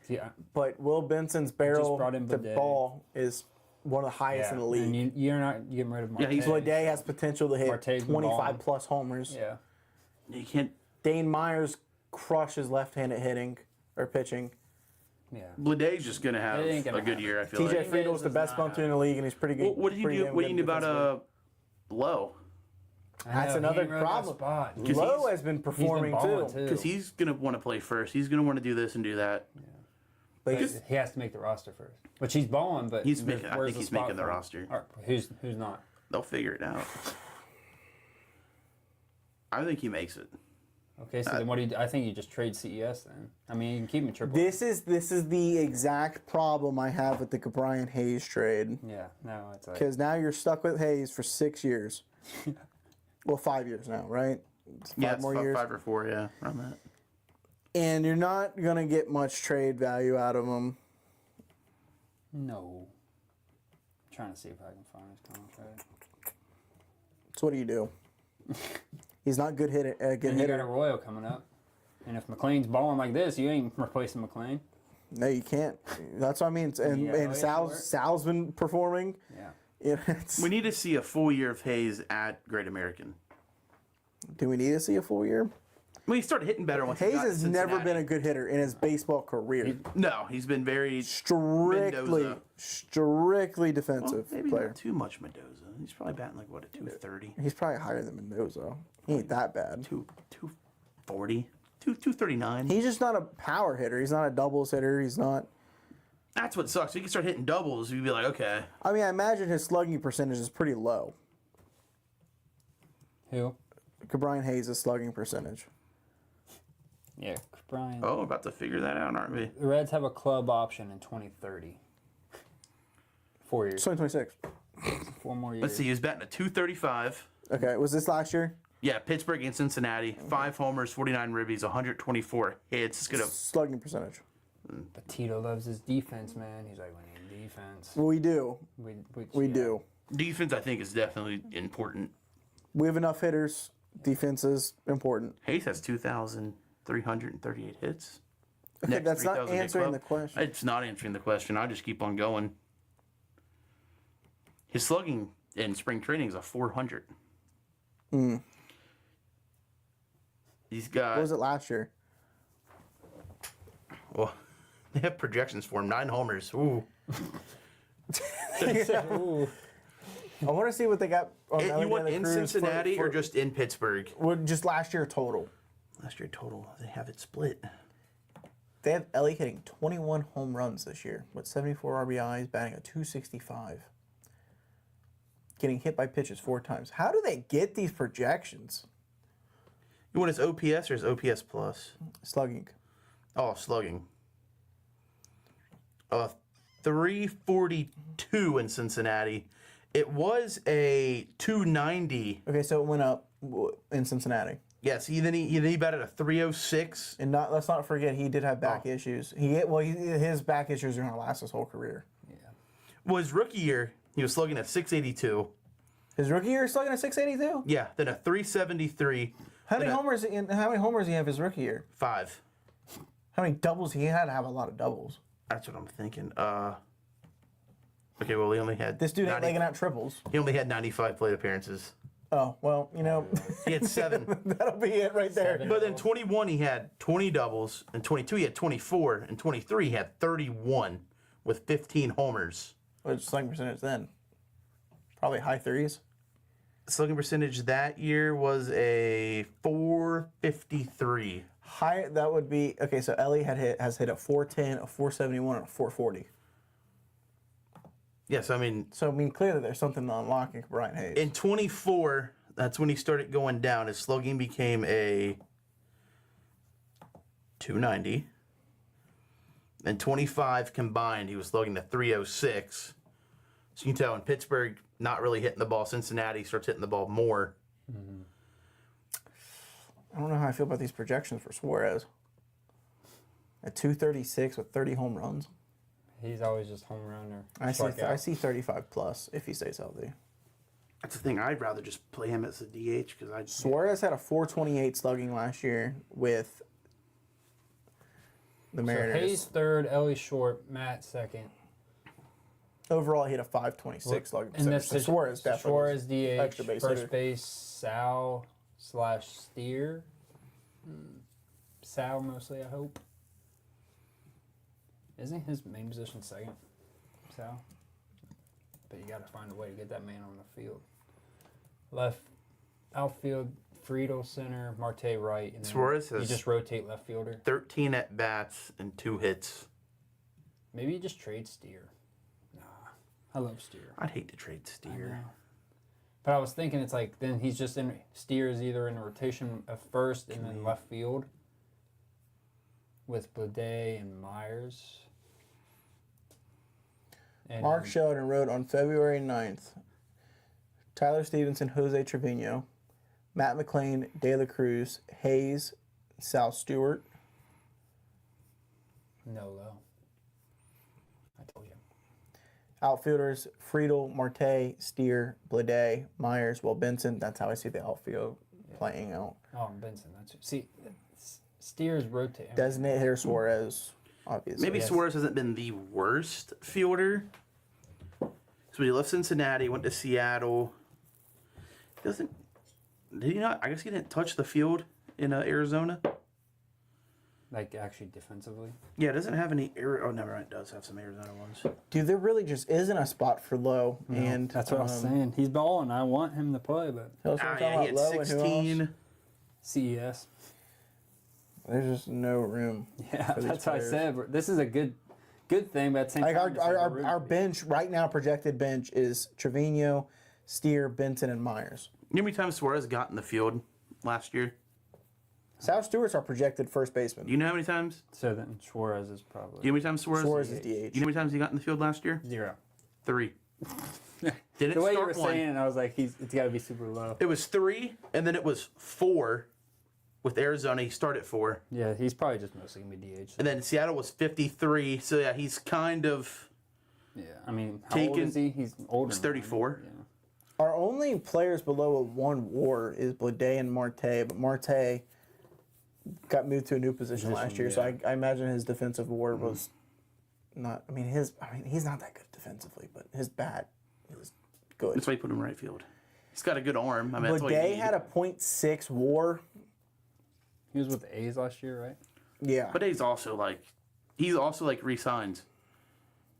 Yeah, But Will Benson's barrel brought in to Bleday. ball is one of the highest in the league. And you're not getting rid of Marte. Yeah, he's Bleday has potential to hit Marte's been 25 balling. plus homers. Yeah. You can't. Dane Myers crushes left-handed hitting or pitching. Yeah. Bleday's just gonna have It ain't gonna a good happen. year. I feel TJ like. Friedel's the does best not bumped in the league, and he's pretty good. What do you pretty do? damn What do good you do defensively. about Lowe? That's I know, another he ain't running that problem. spot. Lowe has been performing balling, too. Because he's gonna want to play first. He's gonna want to do this and do that. But But he has to make the roster first. Which he's balling, but He's making. I where's think he's spot making the for him? roster. Or who's not? They'll figure it out. I think he makes it. Okay, so then what do you do? I think you just trade CES then. I mean, you can keep him in triple. this is the exact problem I have with the Brian Hayes trade. Yeah, no, it's like Because now you're stuck with Hayes for 6 years. Well, 5 years now, right? It's Yeah, five it's more years. 5 or 4. Yeah, around that. And you're not going to get much trade value out of him. no. I'm trying to see if I can find his contract. So what do you do? He's not good hit. Good And you got a hitter. Royal coming up. And if McLean's balling like this, you ain't replacing McLean. No, you can't. That's what I mean. And, Yeah, and sure. Sal's been performing. Yeah. It's, We need to see a full year of Hayes at Great American. do we need to see a full year? Well, he started hitting better once he Hayes got to has never Cincinnati. been a good hitter in his baseball career. No, he's been very Strictly Mendoza. defensive Maybe player. not too much Mendoza. He's probably batting like, what, a 230? He's probably higher than Mendoza. He ain't that bad. 240? 239? He's just not a power hitter. He's not a doubles hitter. He's not. That's what sucks. He can start hitting doubles. You'd be like, okay. I mean, I imagine his slugging percentage is pretty low. Who? Brian Hayes' slugging percentage. Yeah, Brian. Oh, about to figure that out, aren't we? The Reds have a club option in 2030. 4 years. 2026. 4 more years. Let's see. He was batting a 235. Okay, was this last year? Yeah, Pittsburgh and Cincinnati. 5 homers, 49 ribbies, 124 hits. It's gonna. Slugging percentage. But Tito loves his defense, man. He's like, we need defense. We do. We Yeah. do. Defense, I think, is definitely important. We have enough hitters. Defense is important. Hayes has 2,338 hits. Okay, Next that's not 3,000 hit answering club. the question. It's not answering the question. I just keep on going. His slugging in spring training is a 400. He's got. What was it last year? Well, they have projections for him. 9 homers. Ooh. Ooh. I want to see what they got. On You Ellie want De La in Cruz Cincinnati for- or just in Pittsburgh? just last year total? Last year total, they have it split. They have Ellie hitting 21 home runs this year with 74 RBIs, batting a 265. Getting hit by pitches 4 times. How do they get these projections? You want his OPS or his OPS plus? Slugging. Oh, slugging. 342 in Cincinnati. It was a 290. Okay, so it went up in Cincinnati. Yes, he batted a 306. And let's not forget he did have back issues. His back issues are going to last his whole career. Well, his rookie year, he was slugging at 682. His rookie year, slugging at 682. Yeah, then a 373. How many then a homers? How many homers did he have his rookie year? 5. How many doubles? He had to have a lot of doubles. That's what I'm thinking. Okay, well, he only had. This dude ain't 90 legging out triples. He only had 95 plate appearances. Oh well, He had 7. that'll be it right there. But then 21, he had 20 doubles, and 22, he had 24, and 23, he had 31 with 15 homers. What's slugging percentage then? Probably high 30s. Slugging percentage that year was a 453. High. That would be okay. So Ellie has hit a 410, a 471, and a 440. Yes, I mean, So I mean, clearly there's something unlocking Brian Hayes. in 24, that's when he started going down. His slugging became a 290. And 25 combined, he was slugging a 306. So you can tell in Pittsburgh, not really hitting the ball. Cincinnati starts hitting the ball more. I don't know how I feel about these projections for Suarez. At 236 with 30 home runs. He's always just home run or I see 35 plus if he stays healthy. That's the thing. I'd rather just play him as a DH because Suarez had a 428 slugging last year with the So Mariners. Hayes third, Ellie short, Matt second. Overall, he had a 526 slugging And percentage. So Suarez definitely Suarez was DH, extra base first hitter. base Sal/Steer. Sal mostly, I hope. Isn't his main position second? Sal? But you got to find a way to get that man on the field. Left outfield, Friedel center, Marte right. And then Suarez you has just rotate left fielder. 13 at bats and 2 hits. Maybe you just trade Steer. Nah, I love Steer. I'd hate to trade I Steer. know. But I was thinking it's like then he's just in Steer is either in a rotation of first and then left field with Blade and Myers. And Mark Sheldon wrote on February 9th, Tyler Stevenson, Jose Trevino, Matt McClain, De La Cruz, Hayes, Sal Stewart. no low. I told you. Outfielders, Friedel, Marte, Steer, Blade, Myers, Benson. That's how I see the outfield playing out. Oh, Benson. See, Steer's rotating. Designated hitter Suarez, obviously. Maybe Yes. Suarez hasn't been the worst fielder. So he left Cincinnati, went to Seattle. Did he not? I guess he didn't touch the field in Arizona. Like actually defensively. Yeah, it doesn't have any. Oh, never mind. It does have some Arizona ones. Dude, there really just isn't a spot for Lowe. And That's what I was saying. He's balling. I want him to play, but Tell us what we're talking Yeah, he about had Lowe and who else? 16. CES. There's just no room. Yeah, for these that's what I players. said. This is a good thing, but at the same Like time, it's like a room our to be. bench right now, projected bench is Trevino, Steer, Benson, and Myers. You know how many times Suarez got in the field last year? Sal Stewart's our projected first baseman. Do you know how many times? So then Suarez is probably Do you know how many times Suarez? Suarez is You know DH. how many times he got in the field last year? 0. 3. Didn't The way you start were one. saying it, I was like, it's got to be super low. It was 3, and then it was 4 with Arizona. He started 4. Yeah, he's probably just mostly gonna be DH. And then Seattle was 53. So, yeah, he's kind of... Yeah, I mean, how old Taken- is he? He's older. He's than 34. Yeah. Our only players below a 1 WAR is Blade and Marte, but Marte got moved to a new position last year, so I imagine his defensive WAR was not. I mean, he's not that good defensively, but his bat is good. That's why you put him in right field. He's got a good arm. I mean, that's what you Blade need. had a .6 WAR. He was with the A's last year, right? Yeah, But he's also like re-signs.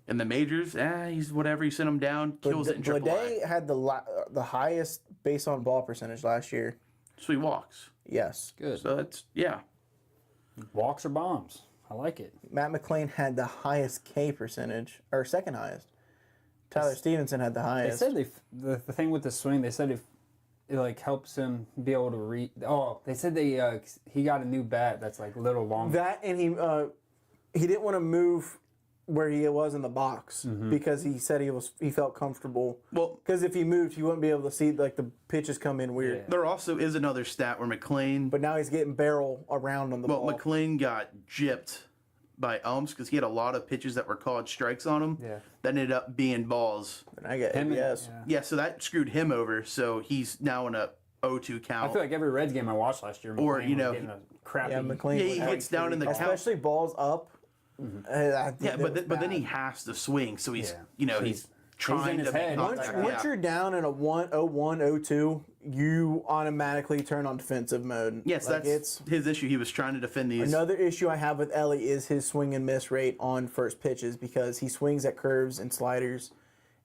In the majors, he's whatever. You send him down, kills it in AAA. Blade had the highest base on ball percentage last year. So he walks. Yes, Good. So that's, yeah. Walks or bombs. I like it. Matt McClain had the highest K percentage, or second highest. Tyler Stevenson had the They highest. said the thing with the swing. They said if it like helps him be able to read. Oh, they said he got a new bat that's like a little longer. That and he didn't want to move where he was in the box because he said he felt comfortable. Well, Because if he moved, he wouldn't be able to see like the pitches come in weird. Yeah. there also is another stat where McClain. But now he's getting barrel around on the Well, ball. McClain got gypped by umps because he had a lot of pitches that were called strikes on him. Yeah. That ended up being balls. And I get Him and- yes. yeah. Yeah, so that screwed him over. So he's now in a 0-2 count. I feel like every Reds game I watched last year, Or, McClain you was know, getting a crappy. Yeah, McClain. Yeah, he would- gets down in the count. especially balls up. I think Yeah, that was but then he bad. has to swing, so he's Yeah. he's trying his to make head. contact. Once you're down in a 1-0-1, 0-2, you automatically turn on defensive mode. Yes, Like, that's his issue. He was trying to defend these. another issue I have with Ellie is his swing and miss rate on first pitches because he swings at curves and sliders,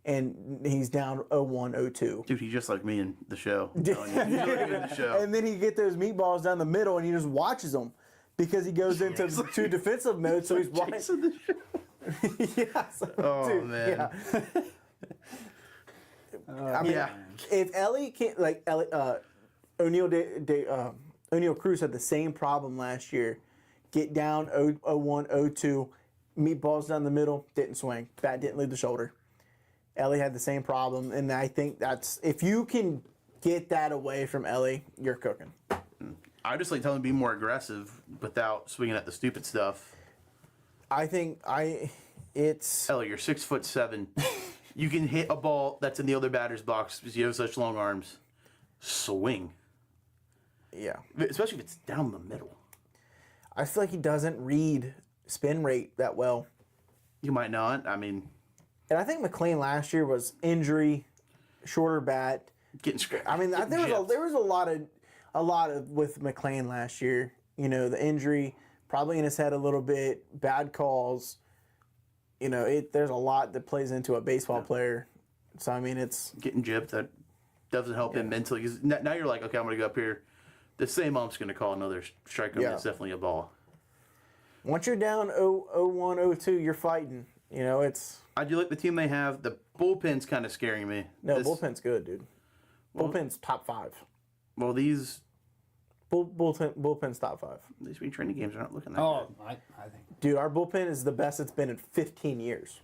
and he's down 0-1, 0-2. Dude, he's just like me in the show. I'm telling you. He's just like me in the show. And then he get those meatballs down the middle, and he just watches them because he goes into two defensive mode. So he's watching. Jason the show. Yeah, so, Oh, dude, man. Yeah. I mean, Yeah. if Ellie can't like Ellie, O'Neal Cruz had the same problem last year. Get down 0-1, 0-2, meatballs down the middle, didn't swing. Bat didn't leave the shoulder. Ellie had the same problem, and I think that's if you can get that away from Ellie, you're cooking. I just like telling him to be more aggressive without swinging at the stupid stuff. I think it's Hell, you're 6'7". You can hit a ball that's in the other batter's box because you have such long arms. Swing. yeah. Especially if it's down the middle. I feel like he doesn't read spin rate that well. You might not. I mean, And I think McLean last year was injury, shorter bat. getting scratched. I mean, there was a lot of with McLean last year. You know, the injury probably in his head a little bit, bad calls. You know, there's a lot that plays into a baseball player. So I mean, it's getting gypped. That doesn't help him mentally. 'Cause now you're like, okay, I'm going to go up here. The same ump's going to call another strike on me. Yeah. It's definitely a ball. once you're down 0-1, 0-2, you're fighting. You know, it's I do like the team they have. The bullpen's kind of scaring me. bullpen's good, dude. Bullpen's top 5. Well, these Bullpen's top 5. spring training games are not looking that Oh, good. I think. Dude, our bullpen is the best it's been in 15 years.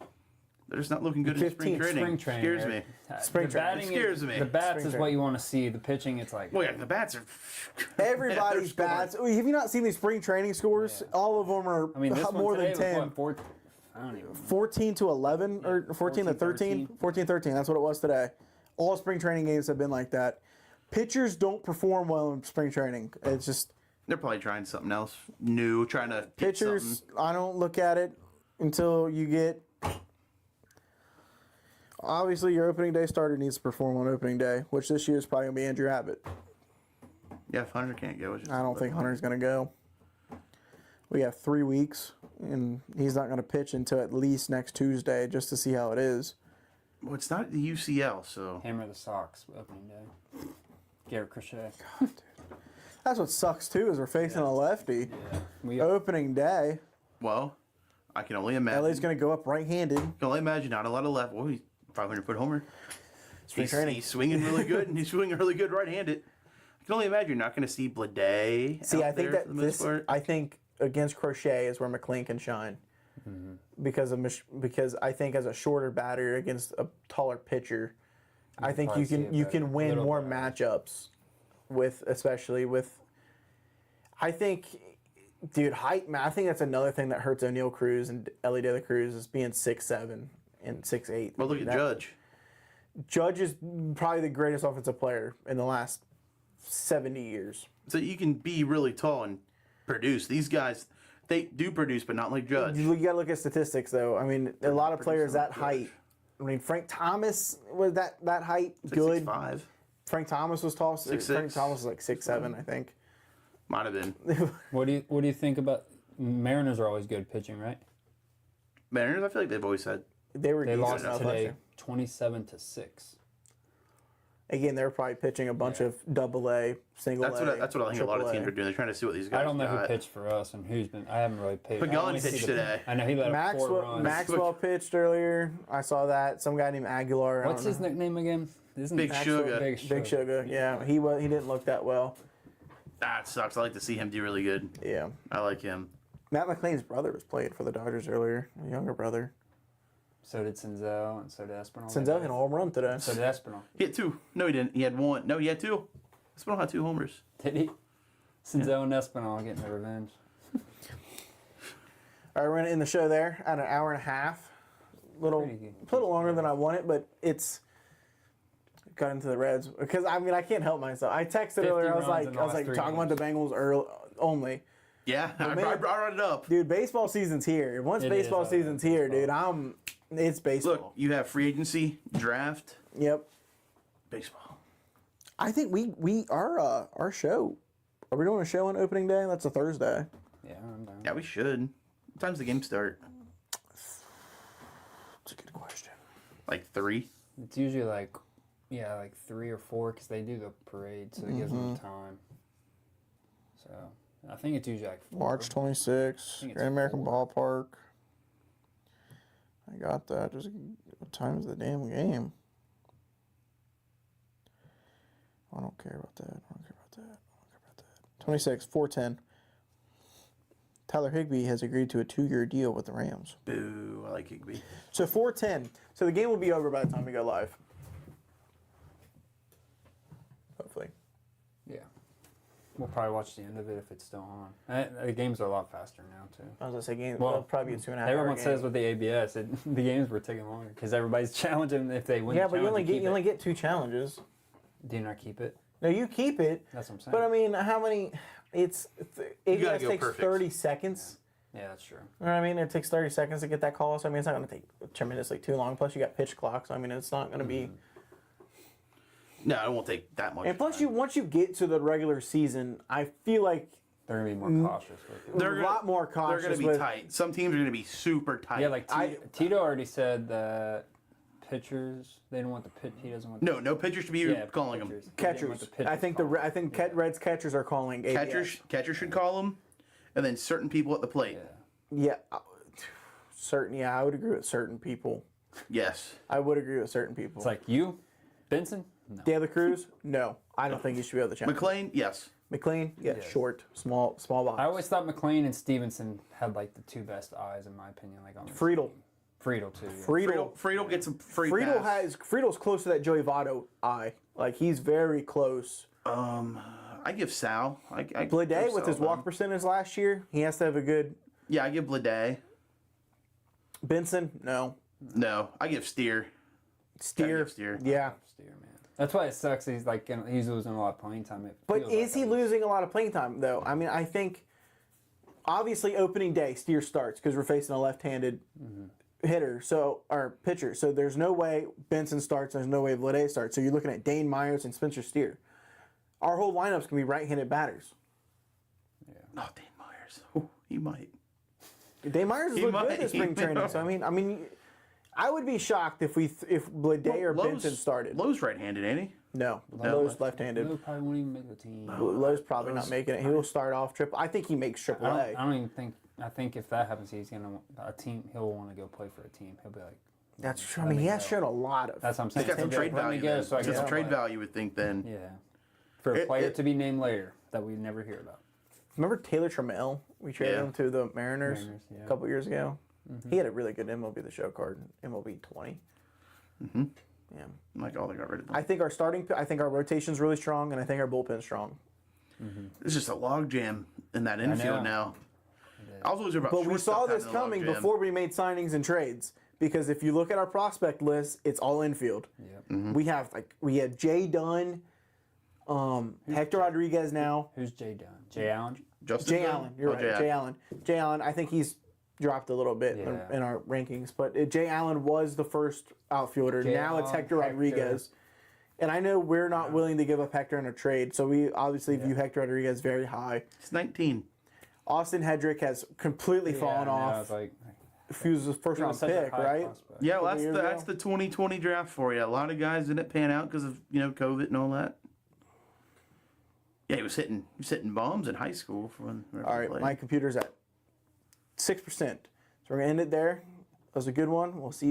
They're just not looking good in spring 15 training. Spring training. Scares me. Spring the training. batting Scares me. The bats Spring is training. what you want to see. The pitching, it's like. Well, yeah, the bats are. Everybody's They're bats. Have you not seen these spring training scores? Yeah. All of them are I mean, this more one than today 10. was what, I don't even. 14 to 11 or 14 to 13? 14 13. That's what it was today. All spring training games have been like that. Pitchers don't perform well in spring training. It's just They're probably trying something else new, trying to get pitchers. something. I don't look at it until you get. Obviously, your opening day starter needs to perform on opening day, which this year is probably going to be Andrew Abbott. Yeah, if Hunter can't go. It's just I don't think Hunter's going to go. We have 3 weeks, and he's not going to pitch until at least next Tuesday just to see how it is. Well, it's not the UCL, so. Hammer the Sox opening day. Garrett Crochet. That's what sucks too is we're facing a lefty. Yeah. We Opening day, Well, I can only imagine. LA's going to go up right-handed. I can only imagine not a lot of left. Well, he's 500-foot homer. Spring training. He's swinging really good, and he's swinging really good right-handed. I can only imagine you're not going to see Blade. See, I think there that for the most part. I think against Crochet is where McLean can shine. Because I think as a shorter batter against a taller pitcher, I think probably you see can it you better. can win Little more better. matchups especially with. I think, dude, height. I think that's another thing that hurts O'Neal Cruz and Ellie De La Cruz is being 6'7" and 6'8". Well, look at Judge. Judge is probably the greatest offensive player in the last 70 years. So you can be really tall and produce. These guys, they do produce, but not like Judge. You got to look at statistics, though. I mean, a lot of players producing that like height. Judge. I mean, Frank Thomas was that height good. 6'5". Frank Thomas was tall. 6'6". Frank Thomas was like 6'7", I think. Might have been. What do you think about Mariners are always good pitching, right? Mariners, I feel like they've always had. They were They decent lost enough last today year. 27-6. Again, they were probably pitching a bunch of double-A, single-A. That's what I think a lot of triple-A. teams are doing. They're trying to see what these guys I don't know got. who pitched for us and who's been. I haven't really paid. I Pagan only see pitched the- today. I know he let up 4 runs. Maxwell pitched earlier. I saw that. Some guy named Aguilar. I What's don't his know. nickname again? Isn't Big Maxwell- Sugar. Big Sugar. Yeah, he didn't look that well. That sucks. I like to see him do really good. Yeah. I like him. Matt McLean's brother was playing for the Dodgers earlier. A younger brother. So did Senzel and so did Espinal. Senzel hit a home run today. So did Espinal. He had 2. No, he didn't. He had 1. No, he had 2. Espinal had 2 homers. Did he? Senzel and Espinal getting their revenge. All right, we're gonna end the show there at an hour and a half. A little longer than I wanted, but it's got into the Reds because I mean I can't help myself. I texted 50 earlier. I was runs in the last like 3 talking about the Bengals early only. Yeah, I man- brought it up. Dude, baseball season's here. Once It baseball is, season's here, dude, it's baseball. Look, you have free agency, draft, Yep. baseball. I think our show. Are we doing a show on opening day? That's a Thursday. Yeah, I'm down. Yeah, we should. What time's the game start? That's a good question. Like 3? It's usually like 3 or 4 because they do the parade, so it gives them time. So I think it's usually like 4. March 26th, think it's Great American 4. Ballpark. I got that. Just what time is the damn game? I don't care about that. 26, 4:10. Tyler Higbee has agreed to a 2-year deal with the Rams. Boo, I like Higby. So 4:10. So the game will be over by the time we go live. Hopefully. Yeah. We'll probably watch the end of it if it's still on. The games are a lot faster now too. I was gonna say game. Well, Well, probably be a 2.5 hour Everyone game. says with the ABS, the games were taking longer because everybody's challenging if they win. Yeah, the but you only challenge, get 2 challenges. Do you not keep it? No, you keep it. That's what I'm saying. But I mean, how many? ABS gotta go takes perfect. 30 seconds. Yeah, that's true. You know what I mean? It takes 30 seconds to get that call. So I mean, it's not going to take tremendously too long. Plus, you got pitch clocks. So, I mean, it's not going to be. No, it won't take that much. And plus, time. once you get to the regular season, I feel like They're gonna be more cautious with it. they're a lot more cautious. They're going to be with, tight. Some teams are going to be super tight. Yeah, like Tito already said that pitchers they don't want the pitch. He doesn't want. no pitchers should be calling them. pitchers. He didn't want Catchers. the I think pitchers I think Reds catchers are calling ABS. Catchers should call them, and then certain people at the plate. Yeah. Yeah, certain. Yeah, I would agree with certain people. Yes. I would agree with certain people. It's like you, Benson. No. De La Cruz? No, I don't think he should be able to challenge. McLean, yes. McLean? Yeah, Yes. short, small box. I always thought McLean and Stevenson had like the 2 best eyes in my opinion. Like on Friedel. Friedel too. Yeah. Friedel gets some free Friedel pass. Friedel's close to that Joey Votto eye. Like he's very close. I give Sal. I Blade give with Sal his walk percentage last year, he has to have a good. Yeah, I give Blade. Benson, no. No, I give Steer. Steer, give Steer. yeah. Steer, man. That's why it sucks. He's like he's losing a lot of playing time. It But feels is like he losing a lot of playing time though? I mean, I think obviously opening day Steer starts because we're facing a left-handed hitter, or pitcher. So there's no way Benson starts. There's no way Blade starts. So you're looking at Dane Myers and Spencer Steer. Our whole lineup's gonna be right-handed batters. Oh, Dane Myers. Ooh, he might. Dane Myers has looked might. good in spring training. So I mean, I would be shocked if Blade or Benson started. Lowe's right-handed, ain't he? No, No. Lowe's left-handed. Lowe probably won't even make the team. Lowe's probably not making it. He will start off triple. I think he makes triple I A. don't even think. I think if that happens, he's gonna a team. He'll want to go play for a team. He'll be like, That's true. I mean, he has shown a lot of. that's what I'm He's saying. got some He'll be trade like, "Let me value. go Then. so I He's can got some go trade play." value, would think then. Yeah, for a player to be named later that we never hear about. Remember Taylor Trammell? We traded Yeah. him to the Mariners, Mariners, yeah. a couple years ago. He had a really good MLB The Show card, MLB 20. Yeah. Like, oh, they got rid of them. I think our rotation's really strong, and I think our bullpen's strong. It's just a log jam in that infield now. I was always worried about But we saw shortstop this having a log coming jam. before we made signings and trades. Because if you look at our prospect list, it's all infield. Yep. We have Jay Dunn, Hector Rodriguez now. Who's Jay Dunn? Jay Allen. Justin Jay Dunn? Allen, you're Oh, right. Jay Allen. Jay Allen, I think he's dropped a little bit Yeah. in our rankings, but Jay Allen was the first outfielder. Jay Now it's Allen, Hector Rodriguez. And I know we're not willing to give up Hector in a trade, so we obviously view Hector Rodriguez very high. He's 19. Austin Hedrick has completely fallen off. Like, He was the first he round was such a pick, high right? prospect. Yeah, well, Couple years that's ago. the 2020 draft for you. A lot of guys didn't pan out because of COVID and all that. Yeah, he was hitting bombs in high school for when. All right, my computer's at 6%. So we're gonna end it there. That was a good one. We'll see you.